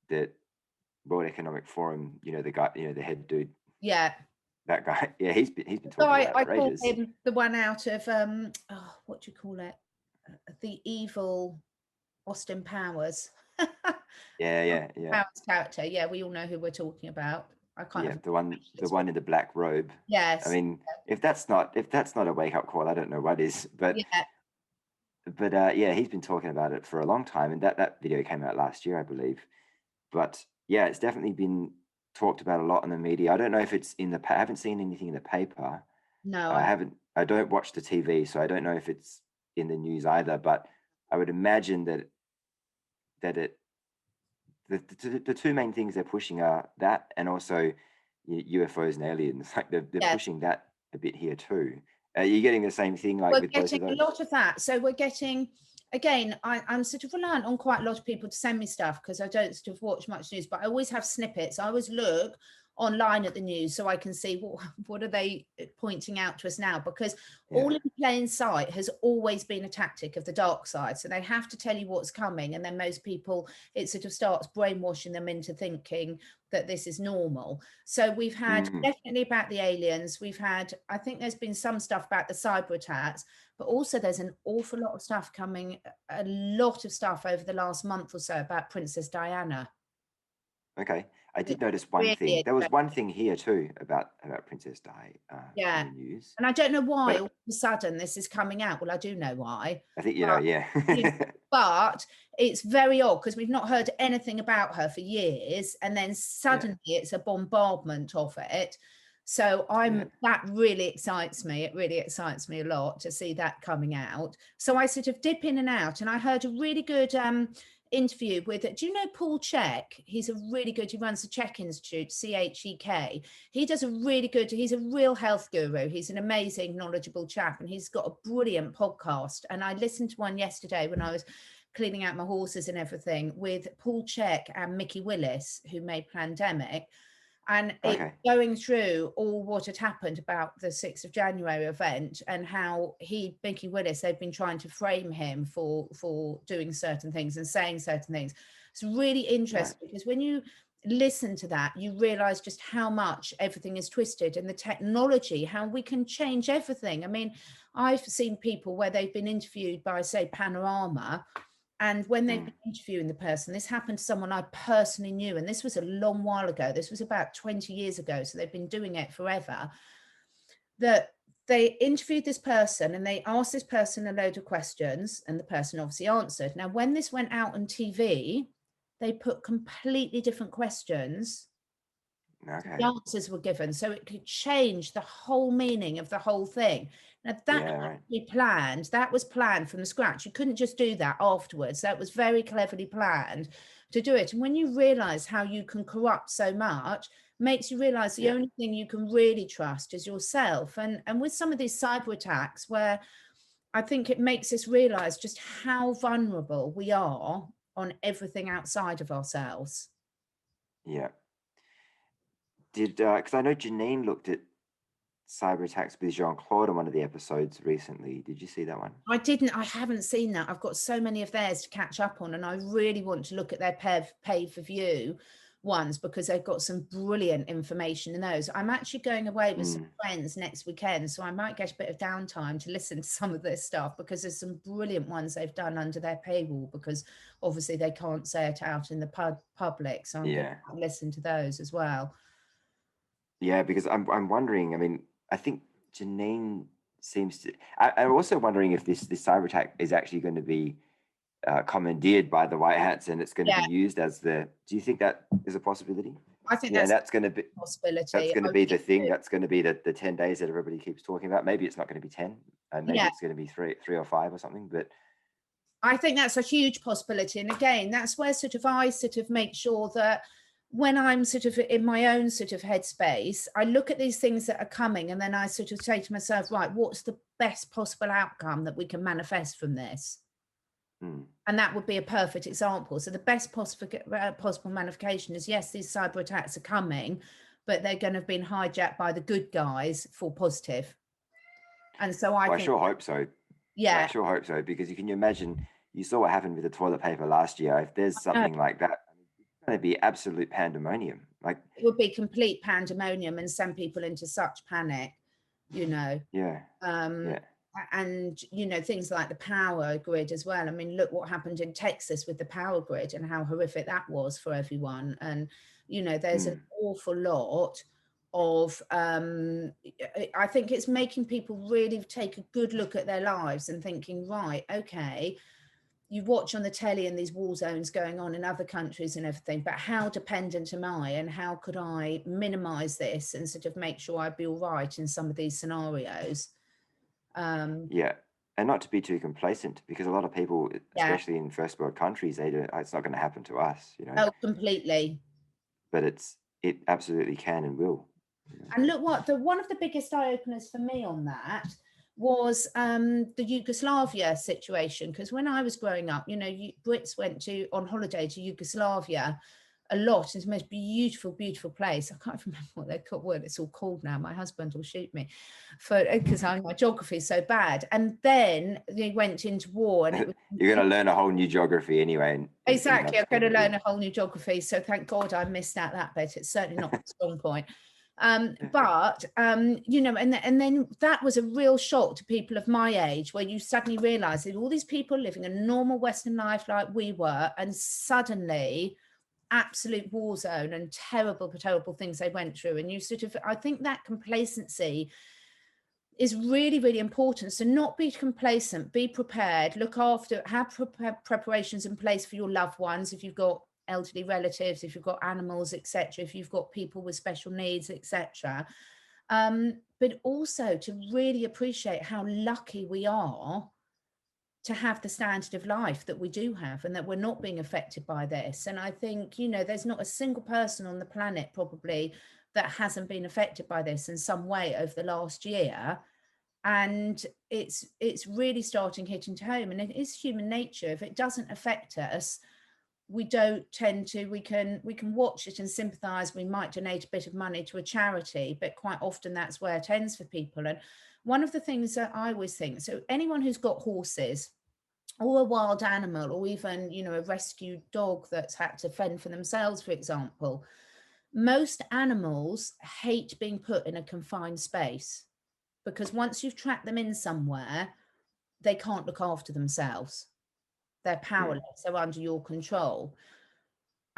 [SPEAKER 2] the World Economic Forum, the guy, the head dude,
[SPEAKER 1] Yeah.
[SPEAKER 2] that guy, yeah, he's been
[SPEAKER 1] So
[SPEAKER 2] talking about it
[SPEAKER 1] I
[SPEAKER 2] for
[SPEAKER 1] call
[SPEAKER 2] ages.
[SPEAKER 1] him the one out of what do you call it? The evil Austin Powers.
[SPEAKER 2] Yeah, yeah, yeah,
[SPEAKER 1] Powers character. Yeah, we all know who we're talking about. I can't
[SPEAKER 2] yeah.
[SPEAKER 1] have
[SPEAKER 2] The one in the black robe. I
[SPEAKER 1] Yes.
[SPEAKER 2] mean, if that's not a wake up call, I don't know what is. But
[SPEAKER 1] Yeah.
[SPEAKER 2] yeah, he's been talking about it for a long time, and that video came out last year, I believe. But yeah, it's definitely been talked about a lot in the media. I don't know if it's in the. I haven't seen anything in the paper.
[SPEAKER 1] No,
[SPEAKER 2] I
[SPEAKER 1] I
[SPEAKER 2] haven't. I don't watch the TV, so I don't know if it's in the news either. But I would imagine that the two main things they're pushing are that, and also UFOs and aliens. Like they're
[SPEAKER 1] yeah.
[SPEAKER 2] pushing that a bit here too. Are you getting the same thing like
[SPEAKER 1] We're
[SPEAKER 2] with both
[SPEAKER 1] getting
[SPEAKER 2] of
[SPEAKER 1] a
[SPEAKER 2] those?
[SPEAKER 1] lot of that. So we're getting, again, I'm sort of reliant on quite a lot of people to send me stuff, because I don't sort of watch much news, but I always have snippets. I always look online at the news so I can see what are they pointing out to us now, because
[SPEAKER 2] Yeah.
[SPEAKER 1] all in plain sight has always been a tactic of the dark side. So they have to tell you what's coming, and then most people, it sort of starts brainwashing them into thinking that this is normal. So we've had
[SPEAKER 2] Mm.
[SPEAKER 1] definitely about the aliens. We've had, I think there's been some stuff about the cyber attacks, but also there's an awful lot of stuff coming, a lot of stuff over the last month or so about Princess Diana.
[SPEAKER 2] Okay. I
[SPEAKER 1] Which
[SPEAKER 2] did
[SPEAKER 1] is
[SPEAKER 2] notice one
[SPEAKER 1] really
[SPEAKER 2] thing. There was one
[SPEAKER 1] interesting.
[SPEAKER 2] thing here too about Princess Di in
[SPEAKER 1] Yeah.
[SPEAKER 2] the news,
[SPEAKER 1] And I don't know why all
[SPEAKER 2] but
[SPEAKER 1] of a sudden this is coming out. Well, I do know why.
[SPEAKER 2] I think
[SPEAKER 1] But,
[SPEAKER 2] yeah.
[SPEAKER 1] but it's very odd, because we've not heard anything about her for years, and then
[SPEAKER 2] Yeah,
[SPEAKER 1] suddenly it's a bombardment of it. So
[SPEAKER 2] yeah.
[SPEAKER 1] that really excites me. It really excites me a lot to see that coming out. So I sort of dip in and out, and I heard a really good interview with, do you know Paul Check? He's a really good, he runs the Check Institute, CHEK. He does a really good, he's a real health guru. He's an amazing, knowledgeable chap, and he's got a brilliant podcast. And I listened to one yesterday when I was cleaning out my horses and everything with Paul Check and Mickey Willis, who made Pandemic. And it going through all what had happened about the 6th of January event and how Mickey Willis, they've been trying to frame him for doing certain things and saying certain things. It's really interesting because when you listen to that, you realize just how much everything is twisted, and the technology, how we can change everything. I mean, I've seen people where they've been interviewed by, say, Panorama, and when they've been interviewing the person, this happened to someone I personally knew, and this was a long while ago. This was about 20 years ago, so they've been doing it forever. That they interviewed this person and they asked this person a load of questions, and the person obviously answered. Now, when this went out on TV, they put completely different questions. The answers were given, so it could change the whole meaning of the whole thing. Now that planned, that was planned from the scratch. You couldn't just do that afterwards. That was very cleverly planned to do it. And when you realize how you can corrupt so much, makes you realize the only thing you can really trust is yourself. And with some of these cyber attacks, where I think it makes us realize just how vulnerable we are on everything outside of ourselves.
[SPEAKER 2] Yeah. Because I know Janine looked at cyber attacks with Jean-Claude on one of the episodes recently. Did you see that one?
[SPEAKER 1] I didn't. I haven't seen that. I've got so many of theirs to catch up on, and I really want to look at their pay-per-view ones because they've got some brilliant information in those. I'm actually going away with some friends next weekend, so I might get a bit of downtime to listen to some of this stuff because there's some brilliant ones they've done under their paywall, because obviously they can't say it out in the public. So I'm going to listen to those as well.
[SPEAKER 2] Yeah, because I'm wondering, I mean, I think Janine seems to, I'm also wondering if this cyber attack is actually going to be commandeered by the White Hats and it's going to be used as do you think that is a possibility?
[SPEAKER 1] I think
[SPEAKER 2] that's going to be
[SPEAKER 1] a possibility.
[SPEAKER 2] That's going to be the thing. That's going to be the 10 days that everybody keeps talking about. Maybe it's not going to be 10, and maybe it's going to be three or 5 or something, but
[SPEAKER 1] I think that's a huge possibility. And again, that's where I make sure that when I'm sort of in my own sort of headspace, I look at these things that are coming, and then I sort of say to myself, right, what's the best possible outcome that we can manifest from this? And that would be a perfect example. So the best possible manifestation is, yes, these cyber attacks are coming, but they're going to have been hijacked by the good guys for positive. And so I
[SPEAKER 2] sure hope so.
[SPEAKER 1] Yeah,
[SPEAKER 2] I sure hope so, because you can imagine, you saw what happened with the toilet paper last year. If there's something like that, it's going to be absolute pandemonium. Like,
[SPEAKER 1] it would be complete pandemonium and send people into such panic, you know. And you know, things like the power grid as well. I mean, look what happened in Texas with the power grid and how horrific that was for everyone. And you know, there's an awful lot of I think it's making people really take a good look at their lives and thinking, right, okay, you watch on the telly and these war zones going on in other countries and everything, but how dependent am I, and how could I minimize this and sort of make sure I'd be all right in some of these scenarios?
[SPEAKER 2] And not to be too complacent, because a lot of people, especially in first world countries, it's not going to happen to us, you know.
[SPEAKER 1] Oh, completely.
[SPEAKER 2] But it absolutely can and will.
[SPEAKER 1] And look, one of the biggest eye openers for me on that was the Yugoslavia situation, because when I was growing up, you know, Brits went on holiday to Yugoslavia a lot. It's the most beautiful place. I can't remember what it's all called now. My husband will shoot me because my geography is so bad. And then they went into war, and
[SPEAKER 2] you're going to learn a whole new geography anyway.
[SPEAKER 1] Exactly, I'm going to learn a whole new geography. So thank God I missed out that bit. It's certainly not a strong point. But you know, and then that was a real shock to people of my age, where you suddenly realize that all these people living a normal Western life like we were, and suddenly absolute war zone and terrible things they went through. And you sort of, I think that complacency is really important. So not be complacent, be prepared, look after, have preparations in place for your loved ones, if you've got elderly relatives, if you've got animals, etc., if you've got people with special needs, etc. But also to really appreciate how lucky we are to have the standard of life that we do have, and that we're not being affected by this. And I think, you know, there's not a single person on the planet probably that hasn't been affected by this in some way over the last year. And it's really starting hitting home, and it is human nature. If it doesn't affect us, we don't tend to, we can watch it and sympathize. We might donate a bit of money to a charity, but quite often that's where it ends for people. And one of the things that I always think, so anyone who's got horses or a wild animal, or even, you know, a rescued dog that's had to fend for themselves, for example, most animals hate being put in a confined space, because once you've trapped them in somewhere, they can't look after themselves. They're powerless. They're under your control.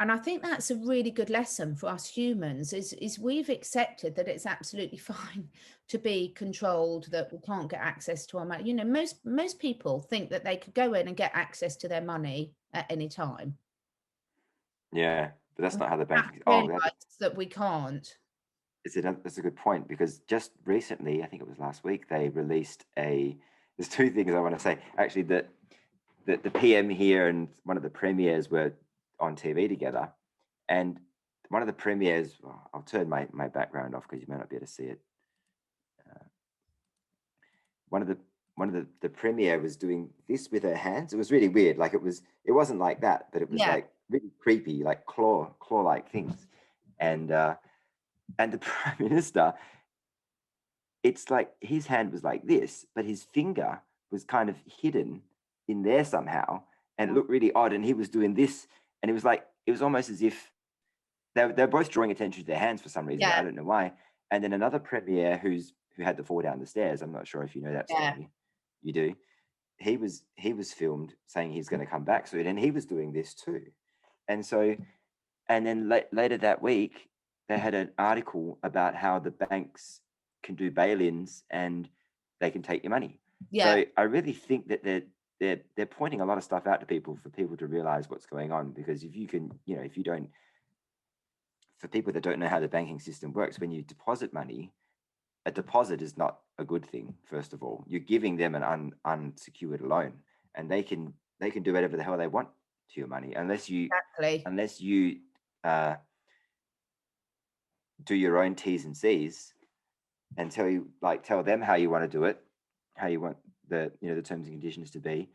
[SPEAKER 1] And I think that's a really good lesson for us humans, is we've accepted that it's absolutely fine to be controlled, that we can't get access to our money. You know, most people think that they could go in and get access to their money at any time.
[SPEAKER 2] Yeah, but that's not how the banking.
[SPEAKER 1] That we can't.
[SPEAKER 2] That's a good point, because just recently, I think it was last week, they released there's two things I want to say. Actually, the PM here and one of the premiers were on TV together, and one of the premiers, I'll turn my background off because you may not be able to see it. One of the premier was doing this with her hands. It was really weird. Like it wasn't like that, but it was like really creepy, like claw-like things. And the Prime Minister, it's like his hand was like this, but his finger was kind of hidden in there somehow, and it looked really odd. And he was doing this, and it was almost as if they're both drawing attention to their hands for some reason. I don't know why. And then another premier who had to fall down the stairs, I'm not sure if you know that story. You do. He was filmed saying he's going to come back soon, and he was doing this too. And so, and then later that week, they had an article about how the banks can do bail-ins and they can take your money. So I really think that they're pointing a lot of stuff out to people for people to realize what's going on. Because if you can, you know, if you don't, for people that don't know how the banking system works, when you deposit money, a deposit is not a good thing. First of all, you're giving them an unsecured loan, and they can do whatever the hell they want to your money, unless you do your own T's and C's and tell them how you want to do it, how you want the terms and conditions to be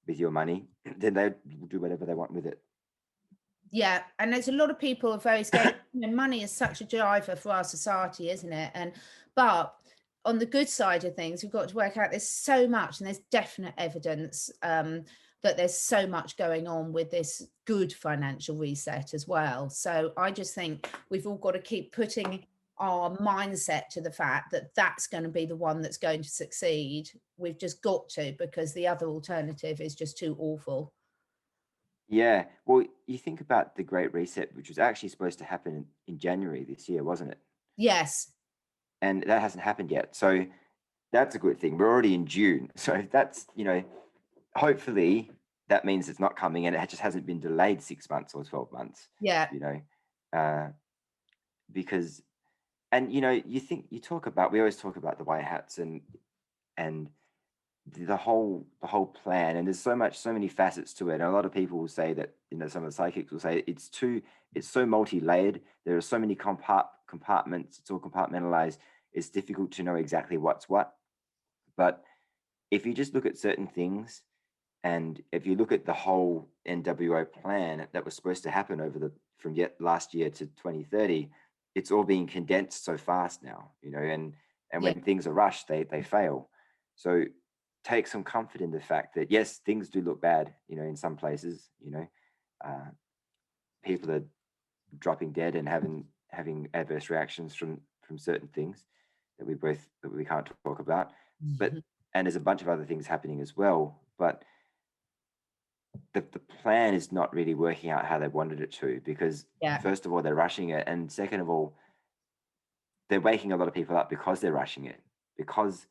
[SPEAKER 2] with your money. Then they will do whatever they want with it.
[SPEAKER 1] Yeah, and there's a lot of people are very scared. You know, money is such a driver for our society, isn't it? But on the good side of things, we've got to work out there's so much, and there's definite evidence that there's so much going on with this good financial reset as well. So I just think we've all got to keep putting our mindset to the fact that that's going to be the one that's going to succeed. We've just got to, because the other alternative is just too awful.
[SPEAKER 2] Yeah, well, you think about the Great Reset, which was actually supposed to happen in January this year, wasn't it?
[SPEAKER 1] Yes.
[SPEAKER 2] And that hasn't happened yet. So that's a good thing. We're already in June. So that's, hopefully that means it's not coming, and it just hasn't been delayed 6 months or 12 months.
[SPEAKER 1] Yeah.
[SPEAKER 2] Because, and, we always talk about the white hats and the whole plan, and there's so many facets to it. And a lot of people will say that, some of the psychics will say it's so multi-layered. There are so many compartments. It's all compartmentalized. It's difficult to know exactly what's what. But if you just look at certain things, and if you look at the whole NWO plan that was supposed to happen from last year to 2030, it's all being condensed so fast now, and when things are rushed, they fail. So take some comfort in the fact that, yes, things do look bad, in some places. People are dropping dead and having adverse reactions from certain things that we can't talk about. But and there's a bunch of other things happening as well. But the plan is not really working out how they wanted it to, because first of all, they're rushing it, and second of all, they're waking a lot of people up because they're rushing it, because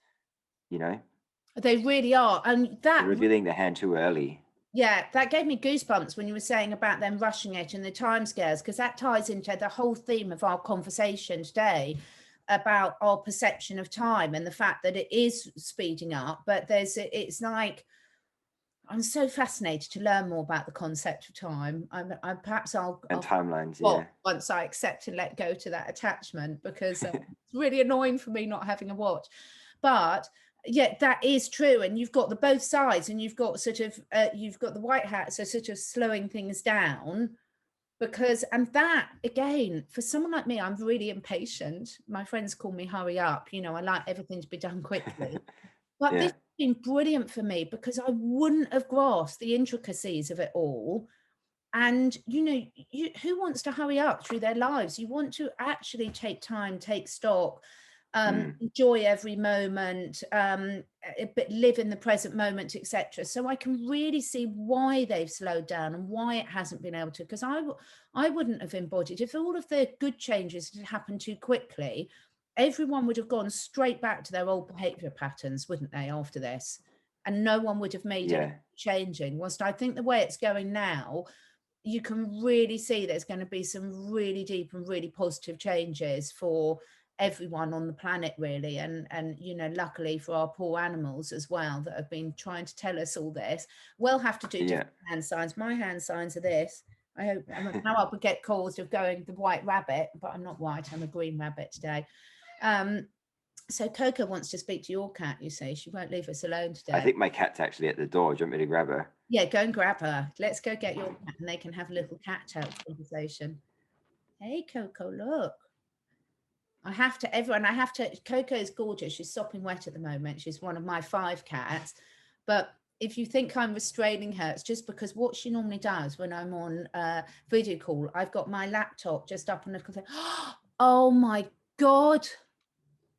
[SPEAKER 1] they really are. And
[SPEAKER 2] they're revealing their hand too early.
[SPEAKER 1] Yeah, that gave me goosebumps when you were saying about them rushing it and the timescales, because that ties into the whole theme of our conversation today about our perception of time and the fact that it is speeding up. But it's like, I'm so fascinated to learn more about the concept of time. I'll
[SPEAKER 2] timelines,
[SPEAKER 1] once I accept and let go to that attachment, because it's really annoying for me not having a watch. But Yeah, that is true. And you've got the both sides, and you've got sort of you've got the white hats are sort of slowing things down, because, and that again, for someone like me, I'm really impatient. My friends call me hurry up, you know, I like everything to be done quickly. But this
[SPEAKER 2] Yeah,
[SPEAKER 1] has been brilliant for me, because I wouldn't have grasped the intricacies of it all. And who wants to hurry up through their lives? You want to actually take time, take stock, enjoy every moment, but live in the present moment, etc. So I can really see why they've slowed down and why it hasn't been able to, because I wouldn't have embodied, if all of the good changes had happened too quickly, everyone would have gone straight back to their old behavior patterns, wouldn't they, after this? And no one would have made any
[SPEAKER 2] yeah,
[SPEAKER 1] changing. Whilst I think the way it's going now, you can really see there's going to be some really deep and really positive changes for everyone on the planet, really. And luckily for our poor animals as well, that have been trying to tell us all this. We'll have to do
[SPEAKER 2] yeah.
[SPEAKER 1] different hand signs. My hand signs are this. I hope now I would get caused of going the white rabbit, but I'm not white, I'm a green rabbit today. So Coco wants to speak to your cat, you say. She won't leave us alone today.
[SPEAKER 2] I think my cat's actually at the door. Do you want me to grab her?
[SPEAKER 1] Yeah, go and grab her. Let's go get your cat, and they can have a little cat conversation. Hey, Coco, look. Coco's gorgeous. She's sopping wet at the moment. She's one of my 5 cats. But if you think I'm restraining her, it's just because what she normally does when I'm on video call, I've got my laptop just up on the. Oh my God.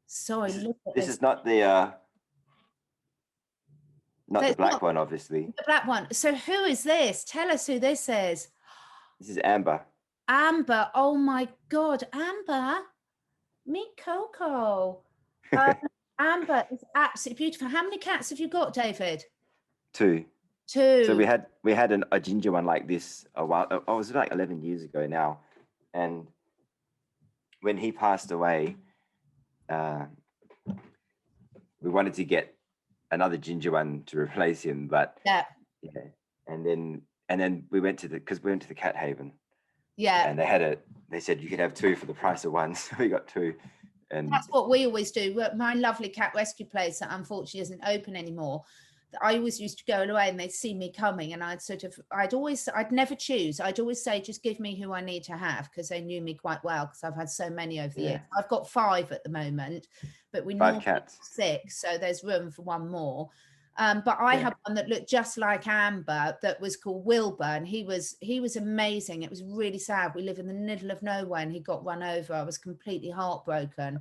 [SPEAKER 1] Sorry, look at
[SPEAKER 2] This
[SPEAKER 1] this.
[SPEAKER 2] is not the black one, obviously.
[SPEAKER 1] The black one. So who is this? Tell us who this is.
[SPEAKER 2] This is Amber.
[SPEAKER 1] Amber. Oh my God, Amber. Meet Coco. Amber is absolutely beautiful. How many cats have you got, David?
[SPEAKER 2] 2.
[SPEAKER 1] 2.
[SPEAKER 2] So we had a ginger one like this a while. It was like 11 years ago now, and when he passed away, we wanted to get another ginger one to replace him, but
[SPEAKER 1] yeah.
[SPEAKER 2] And then we went to the Cat Haven.
[SPEAKER 1] Yeah.
[SPEAKER 2] And they said you could have 2 for the price of 1. So we got 2. And
[SPEAKER 1] that's what we always do. My lovely cat rescue place that unfortunately isn't open anymore, I always used to go away and they'd see me coming, and I'd never choose. I'd always say, just give me who I need to have, because they knew me quite well, because I've had so many over the years. I've got 5 at the moment, but we
[SPEAKER 2] 5 cats.
[SPEAKER 1] 6, so there's room for 1 more. But I had one that looked just like Amber that was called Wilbur, and he was amazing. It was really sad. We live in the middle of nowhere and he got run over. I was completely heartbroken.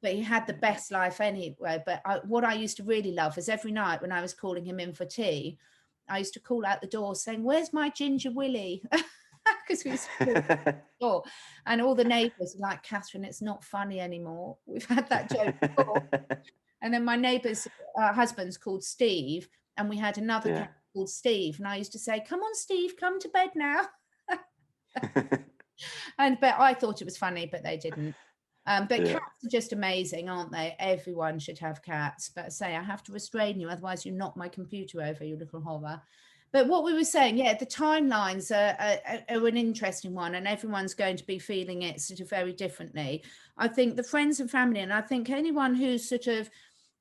[SPEAKER 1] But he had the best life anyway. But what I used to really love is every night when I was calling him in for tea, I used to call out the door saying, "Where's my ginger Willie?" Because we used to call the door. And all the neighbours were like, "Catherine, it's not funny anymore. We've had that joke before." And then my neighbour's husband's called Steve, and we had another cat called Steve. And I used to say, "Come on, Steve, come to bed now." But I thought it was funny, but they didn't. But cats are just amazing, aren't they? Everyone should have cats. But I have to restrain you, otherwise you knock my computer over, you little horror. But what we were saying, the timelines are an interesting one, and everyone's going to be feeling it sort of very differently. I think the friends and family, and I think anyone who's sort of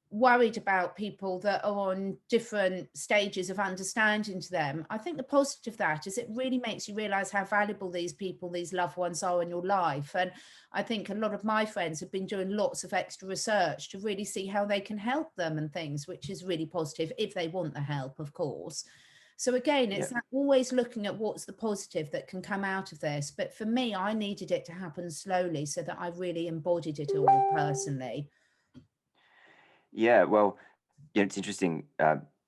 [SPEAKER 1] worried about people that are on different stages of understanding to them, I think the positive of that is it really makes you realize how valuable these people, these loved ones are in your life. And I think a lot of my friends have been doing lots of extra research to really see how they can help them and things, which is really positive, if they want the help, of course. So again, it's always looking at what's the positive that can come out of this. But for me, I needed it to happen slowly so that I really embodied it all personally.
[SPEAKER 2] Yeah, well, it's interesting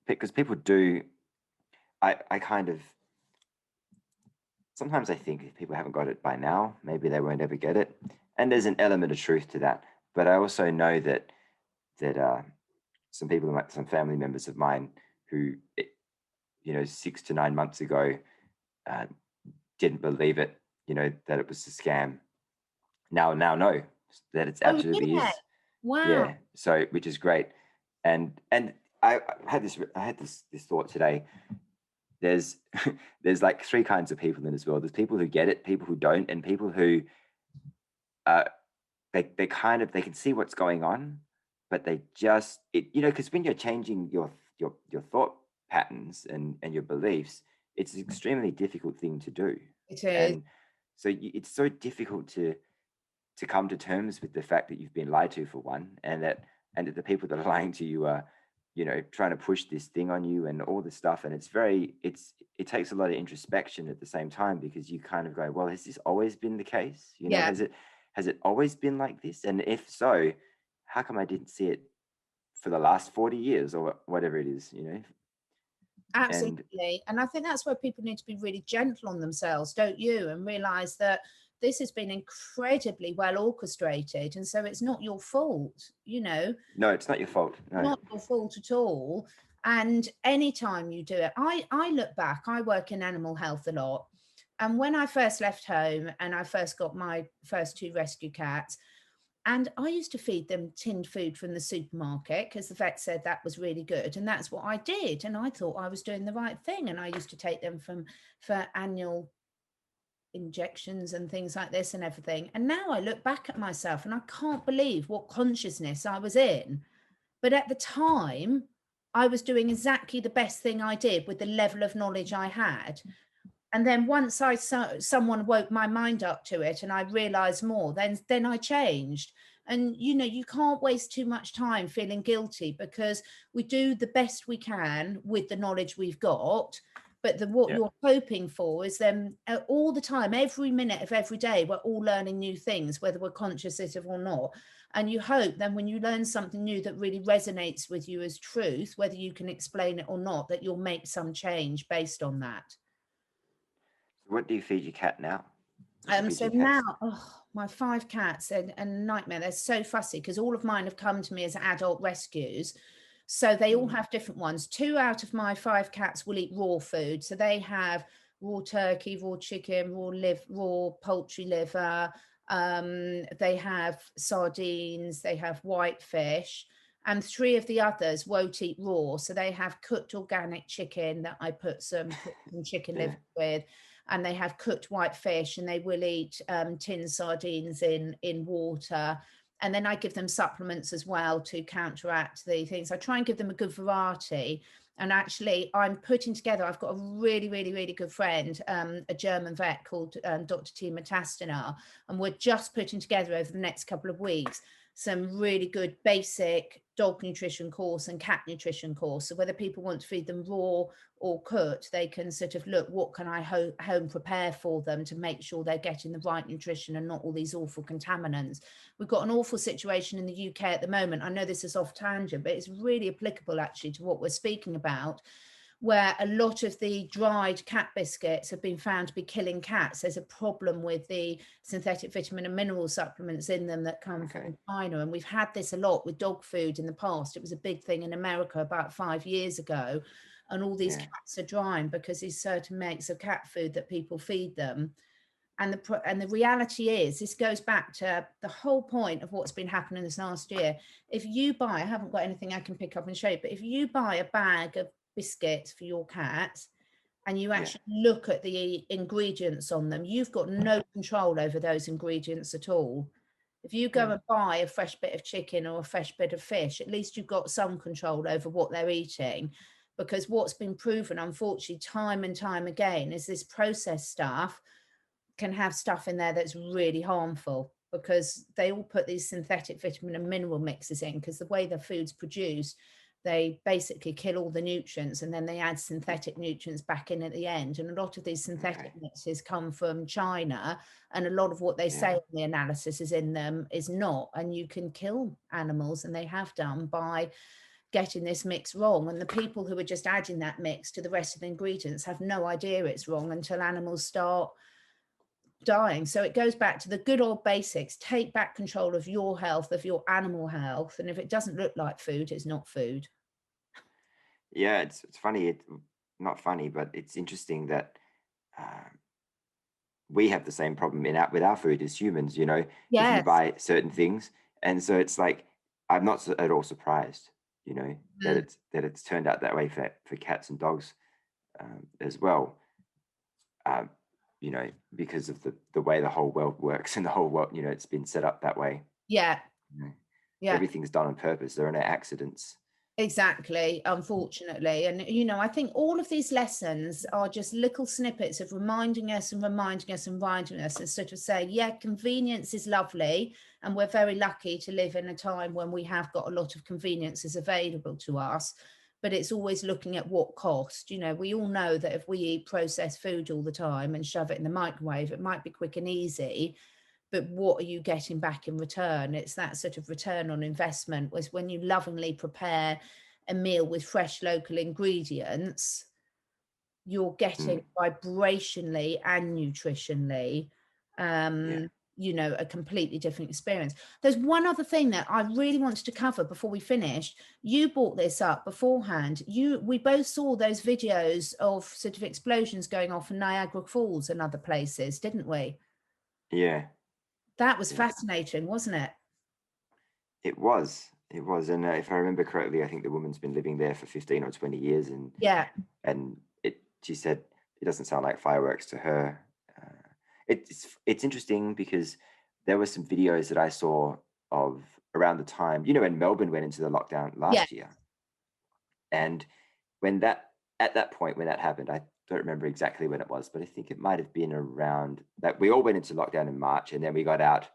[SPEAKER 2] because people do. I kind of sometimes I think if people haven't got it by now, maybe they won't ever get it, and there's an element of truth to that. But I also know that some people, some family members of mine, who 6 to 9 months ago didn't believe it, that it was a scam. Now know that it absolutely is.
[SPEAKER 1] Wow.
[SPEAKER 2] Yeah. So, which is great. And I had this thought today. There's like 3 kinds of people in this world. There's people who get it, people who don't, and people who they can see what's going on, but they just because when you're changing your thought patterns and your beliefs, it's an extremely difficult thing to do.
[SPEAKER 1] It is.
[SPEAKER 2] And so it's so difficult to come to terms with the fact that you've been lied to, for one, and that the people that are lying to you are trying to push this thing on you and all this stuff. And it takes a lot of introspection at the same time, because you kind of go, well, has this always been the case?
[SPEAKER 1] Yeah,
[SPEAKER 2] Has it always been like this? And if so, how come I didn't see it for the last 40 years or whatever it is? And
[SPEAKER 1] absolutely. And I think that's where people need to be really gentle on themselves, don't you? And realize that this has been incredibly well orchestrated. And so it's not your fault,
[SPEAKER 2] no, it's not your fault. No.
[SPEAKER 1] not your fault at all. And anytime you do it, I look back, I work in animal health a lot. And when I first left home and I first got my first two rescue cats, and I used to feed them tinned food from the supermarket because the vet said that was really good. And that's what I did. And I thought I was doing the right thing. And I used to take them for annual injections and things like this and everything. And now I look back at myself and I can't believe what consciousness I was in. But at the time, I was doing exactly the best thing I did with the level of knowledge I had. And then once I saw someone woke my mind up to it and I realized more, then I changed. And you can't waste too much time feeling guilty, because we do the best we can with the knowledge we've got. But what
[SPEAKER 2] Yeah.
[SPEAKER 1] you're hoping for is then all the time, every minute of every day, we're all learning new things, whether we're conscious of it or not. And you hope then when you learn something new that really resonates with you as truth, whether you can explain it or not, that you'll make some change based on that.
[SPEAKER 2] What do you feed your cat now? What do you feed
[SPEAKER 1] So
[SPEAKER 2] your
[SPEAKER 1] now,
[SPEAKER 2] cats?
[SPEAKER 1] my 5 cats and nightmare. They're so fussy because all of mine have come to me as adult rescues. So they all
[SPEAKER 2] Mm.
[SPEAKER 1] have different ones. 2 out of my 5 cats will eat raw food. So they have raw turkey, raw chicken, raw poultry liver. They have sardines. They have white fish. And 3 of the others won't eat raw. So they have cooked organic chicken that I put some chicken
[SPEAKER 2] Yeah.
[SPEAKER 1] liver with, and they have cooked white fish, and they will eat tin sardines in water. And then I give them supplements as well to counteract the things. I try and give them a good variety. And actually, I'm putting together, I've got a really, really, really good friend, a German vet called Dr. Tima Tastenar, and we're just putting together over the next couple of weeks some really good basic dog nutrition course and cat nutrition course. So whether people want to feed them raw or cooked, they can sort of look, what can I home prepare for them to make sure they're getting the right nutrition and not all these awful contaminants. We've got an awful situation in the UK at the moment. I know this is off tangent, but it's really applicable actually to what we're speaking about, where a lot of the dried cat biscuits have been found to be killing cats. There's a problem with the synthetic vitamin and mineral supplements in them that come from China. And we've had this a lot with dog food in the past. It was a big thing in America about 5 years ago. And all these cats are dying because these certain makes of cat food that people feed them. And the reality is, this goes back to the whole point of what's been happening this last year. If you buy, I haven't got anything I can pick up and show you, but if you buy a bag of biscuits for your cat and you actually look at the ingredients on them, you've got no control over those ingredients at all. If you go and buy a fresh bit of chicken or a fresh bit of fish, at least you've got some control over what they're eating. Because what's been proven, unfortunately, time and time again, is this processed stuff can have stuff in there that's really harmful, because they all put these synthetic vitamin and mineral mixes in, because the way the food's produced, they basically kill all the nutrients and then they add synthetic nutrients back in at the end. And a lot of these synthetic mixes come from China, and a lot of what they say in the analysis is in them is not. And you can kill animals, and they have done, by getting this mix wrong. And the people who are just adding that mix to the rest of the ingredients have no idea it's wrong until animals start dying. So it goes back to the good old basics. Take back control of your health, of your animal health. And if it doesn't look like food, it's not food.
[SPEAKER 2] Yeah, it's funny. It's not funny, but it's interesting that uh, we have the same problem with our food as humans. If you
[SPEAKER 1] Yes.
[SPEAKER 2] buy certain things, and so it's like I'm not at all surprised. That it's turned out that way for cats and dogs as well. Um, because of the way the whole world works, and the whole world, it's been set up that way.
[SPEAKER 1] Yeah.
[SPEAKER 2] You know?
[SPEAKER 1] Yeah.
[SPEAKER 2] Everything's done on purpose. There are no accidents.
[SPEAKER 1] Exactly, unfortunately. And, you know, I think all of these lessons are just little snippets of reminding us and reminding us and reminding us, and sort of saying, yeah, convenience is lovely. And we're very lucky to live in a time when we have got a lot of conveniences available to us. But it's always looking at what cost. You know, we all know that if we eat processed food all the time and shove it in the microwave, it might be quick and easy, but what are you getting back in return? It's that sort of return on investment, was when you lovingly prepare a meal with fresh local ingredients, you're getting vibrationally and nutritionally,
[SPEAKER 2] Yeah.
[SPEAKER 1] you know, a completely different experience. There's one other thing that I really wanted to cover before we finished. You brought this up beforehand. We both saw those videos of sort of explosions going off in Niagara Falls and other places, didn't we?
[SPEAKER 2] Yeah.
[SPEAKER 1] That was
[SPEAKER 2] Yeah.
[SPEAKER 1] fascinating, wasn't it?
[SPEAKER 2] It was. It was. And if I remember correctly, I think the woman's been living there for 15 or 20 years.
[SPEAKER 1] Yeah,
[SPEAKER 2] And she said it doesn't sound like fireworks to her. It's interesting because there were some videos that I saw of around the time, when Melbourne went into the lockdown
[SPEAKER 1] yeah,
[SPEAKER 2] last year. And when that, at that point, when that happened, I don't remember exactly when it was, but I think it might have been around that we all went into lockdown in March, and then we got out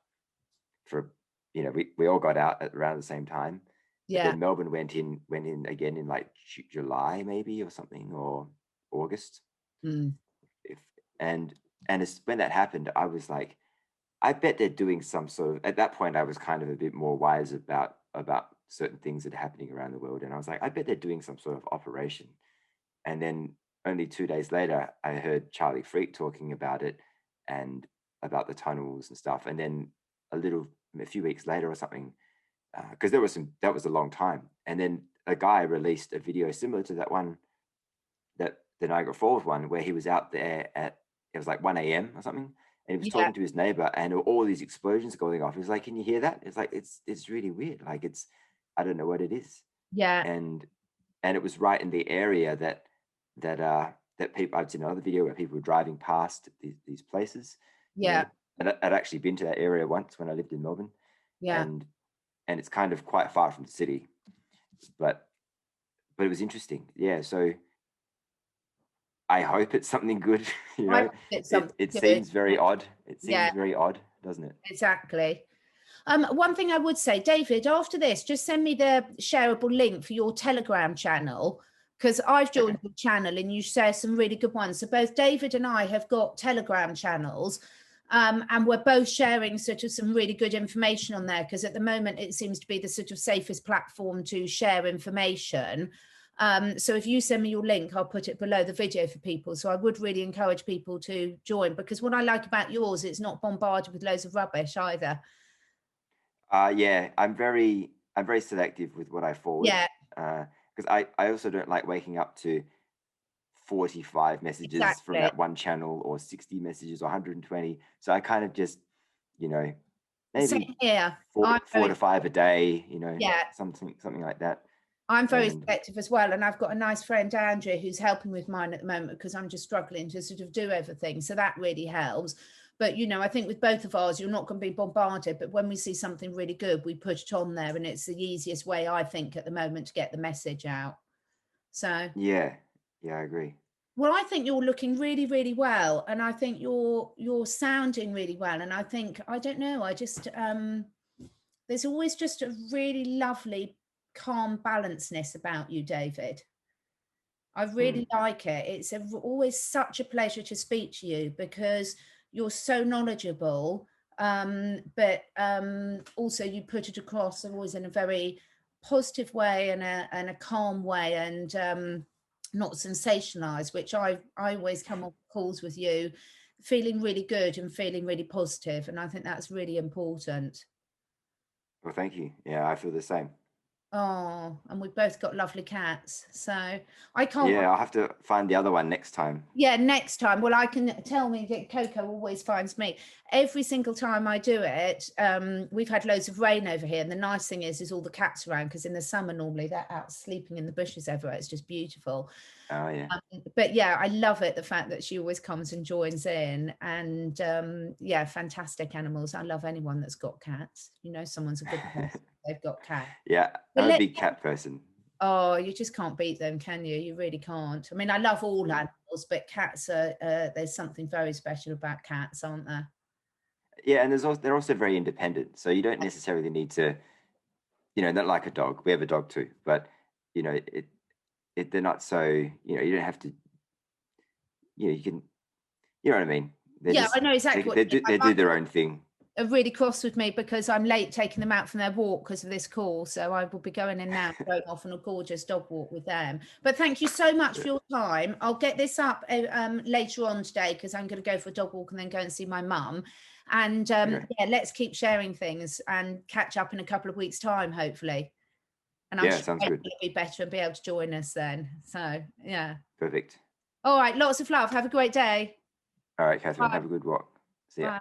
[SPEAKER 2] for, we all got out at around the same time. But
[SPEAKER 1] yeah,
[SPEAKER 2] then Melbourne went in again in like July maybe or something, or August.
[SPEAKER 1] mm,
[SPEAKER 2] If and it's, when that happened, I was like, I bet they're doing some sort of, at that point I was kind of a bit more wise about certain things that are happening around the world. And I was like, I bet they're doing some sort of operation. And then only 2 days later, I heard Charlie Freak talking about it and about the tunnels and stuff. And then a few weeks later or something, because that was a long time. And then a guy released a video similar to that one, that the Niagara Falls one, where he was out there it was like 1 a.m. or something. And he was
[SPEAKER 1] yeah,
[SPEAKER 2] talking to his neighbor, and all these explosions going off. He was like, "Can you hear that?" It's like, it's really weird. Like, I don't know what it is.
[SPEAKER 1] yeah,
[SPEAKER 2] And it was right in the area that people, I've seen another video where people were driving past these places,
[SPEAKER 1] yeah,
[SPEAKER 2] and I'd actually been to that area once when I lived in Melbourne.
[SPEAKER 1] yeah.
[SPEAKER 2] And it's kind of quite far from the city, but it was interesting. Yeah. So I hope it's something good.
[SPEAKER 1] I think it's something
[SPEAKER 2] It
[SPEAKER 1] good.
[SPEAKER 2] seems very odd. It
[SPEAKER 1] Yeah,
[SPEAKER 2] seems very odd, doesn't it?
[SPEAKER 1] exactly. One thing I would say, David, after this, just send me the shareable link for your Telegram channel, because I've
[SPEAKER 2] Okay.
[SPEAKER 1] joined the channel and you share some really good ones. So both David and I have got Telegram channels, and we're both sharing sort of some really good information on there, because at the moment it seems to be the sort of safest platform to share information. So if you send me your link, I'll put it below the video for people. So I would really encourage people to join, because what I like about yours, it's not bombarded with loads of rubbish either.
[SPEAKER 2] Yeah, I'm very selective with what I forward,
[SPEAKER 1] Yeah,
[SPEAKER 2] because I also don't like waking up to 45 messages from
[SPEAKER 1] exactly.
[SPEAKER 2] that one channel, or 60 messages, or 120. So I kind of just, you know, maybe
[SPEAKER 1] Same here.
[SPEAKER 2] four to five a day,
[SPEAKER 1] Yeah,
[SPEAKER 2] something like that.
[SPEAKER 1] I'm very
[SPEAKER 2] And
[SPEAKER 1] selective as well. And I've got a nice friend, Andrea, who's helping with mine at the moment, because I'm just struggling to sort of do everything. So that really helps. But, you know, I think with both of ours, you're not going to be bombarded. But when we see something really good, we put it on there. And it's the easiest way, I think, at the moment to get the message out. So,
[SPEAKER 2] yeah, I agree.
[SPEAKER 1] well, I think you're looking really, really well. And I think you're sounding really well. And I think, I don't know, I just there's always just a really lovely, calm balancedness about you, David. I
[SPEAKER 2] Mm.
[SPEAKER 1] really like it. It's always such a pleasure to speak to you, because you're so knowledgeable, but also you put it across always in a very positive way, and a calm way, and not sensationalized, which I always come off calls with you feeling really good and feeling really positive, and I think that's really important.
[SPEAKER 2] Well, thank you. Yeah, I feel the same.
[SPEAKER 1] Oh, and we've both got lovely cats. So I can't.
[SPEAKER 2] Yeah, I'll have to find the other one next time.
[SPEAKER 1] Yeah, next time. Well, I can tell me that Coco always finds me. Every single time I do it, we've had loads of rain over here. And the nice thing is all the cats around, because in the summer, normally they're out sleeping in the bushes everywhere. It's just beautiful.
[SPEAKER 2] Oh yeah.
[SPEAKER 1] But yeah, I love it, the fact that she always comes and joins in. And yeah, fantastic animals. I love anyone that's got cats. You know, someone's a good person. they've got cats.
[SPEAKER 2] Yeah,
[SPEAKER 1] But
[SPEAKER 2] I'm a big cat person.
[SPEAKER 1] Oh, you just can't beat them, can you? You really can't. I mean, I love all animals, but cats are, there's something very special about cats, aren't there?
[SPEAKER 2] Yeah, and they're also very independent. So you don't necessarily need to, not like a dog. We have a dog too, but they're not so, you don't have to, you can, you know what I mean? They're
[SPEAKER 1] Yeah,
[SPEAKER 2] just,
[SPEAKER 1] I know exactly what you mean.
[SPEAKER 2] they do their own thing.
[SPEAKER 1] Are really cross with me because I'm late taking them out from their walk because of this call. So I will be going in now, going off on a gorgeous dog walk with them. But thank you so much for your time. I'll get this up later on today because I'm going to go for a dog walk and then go and see my mum. And yeah, let's keep sharing things and catch up in a couple of weeks' time, hopefully. And I'm sure
[SPEAKER 2] sounds good.
[SPEAKER 1] it'll be better and be able to join us then. So yeah.
[SPEAKER 2] Perfect.
[SPEAKER 1] All right. Lots of love. Have a great day.
[SPEAKER 2] All right, Catherine.
[SPEAKER 1] Bye.
[SPEAKER 2] Have a good walk. See ya.
[SPEAKER 1] Bye.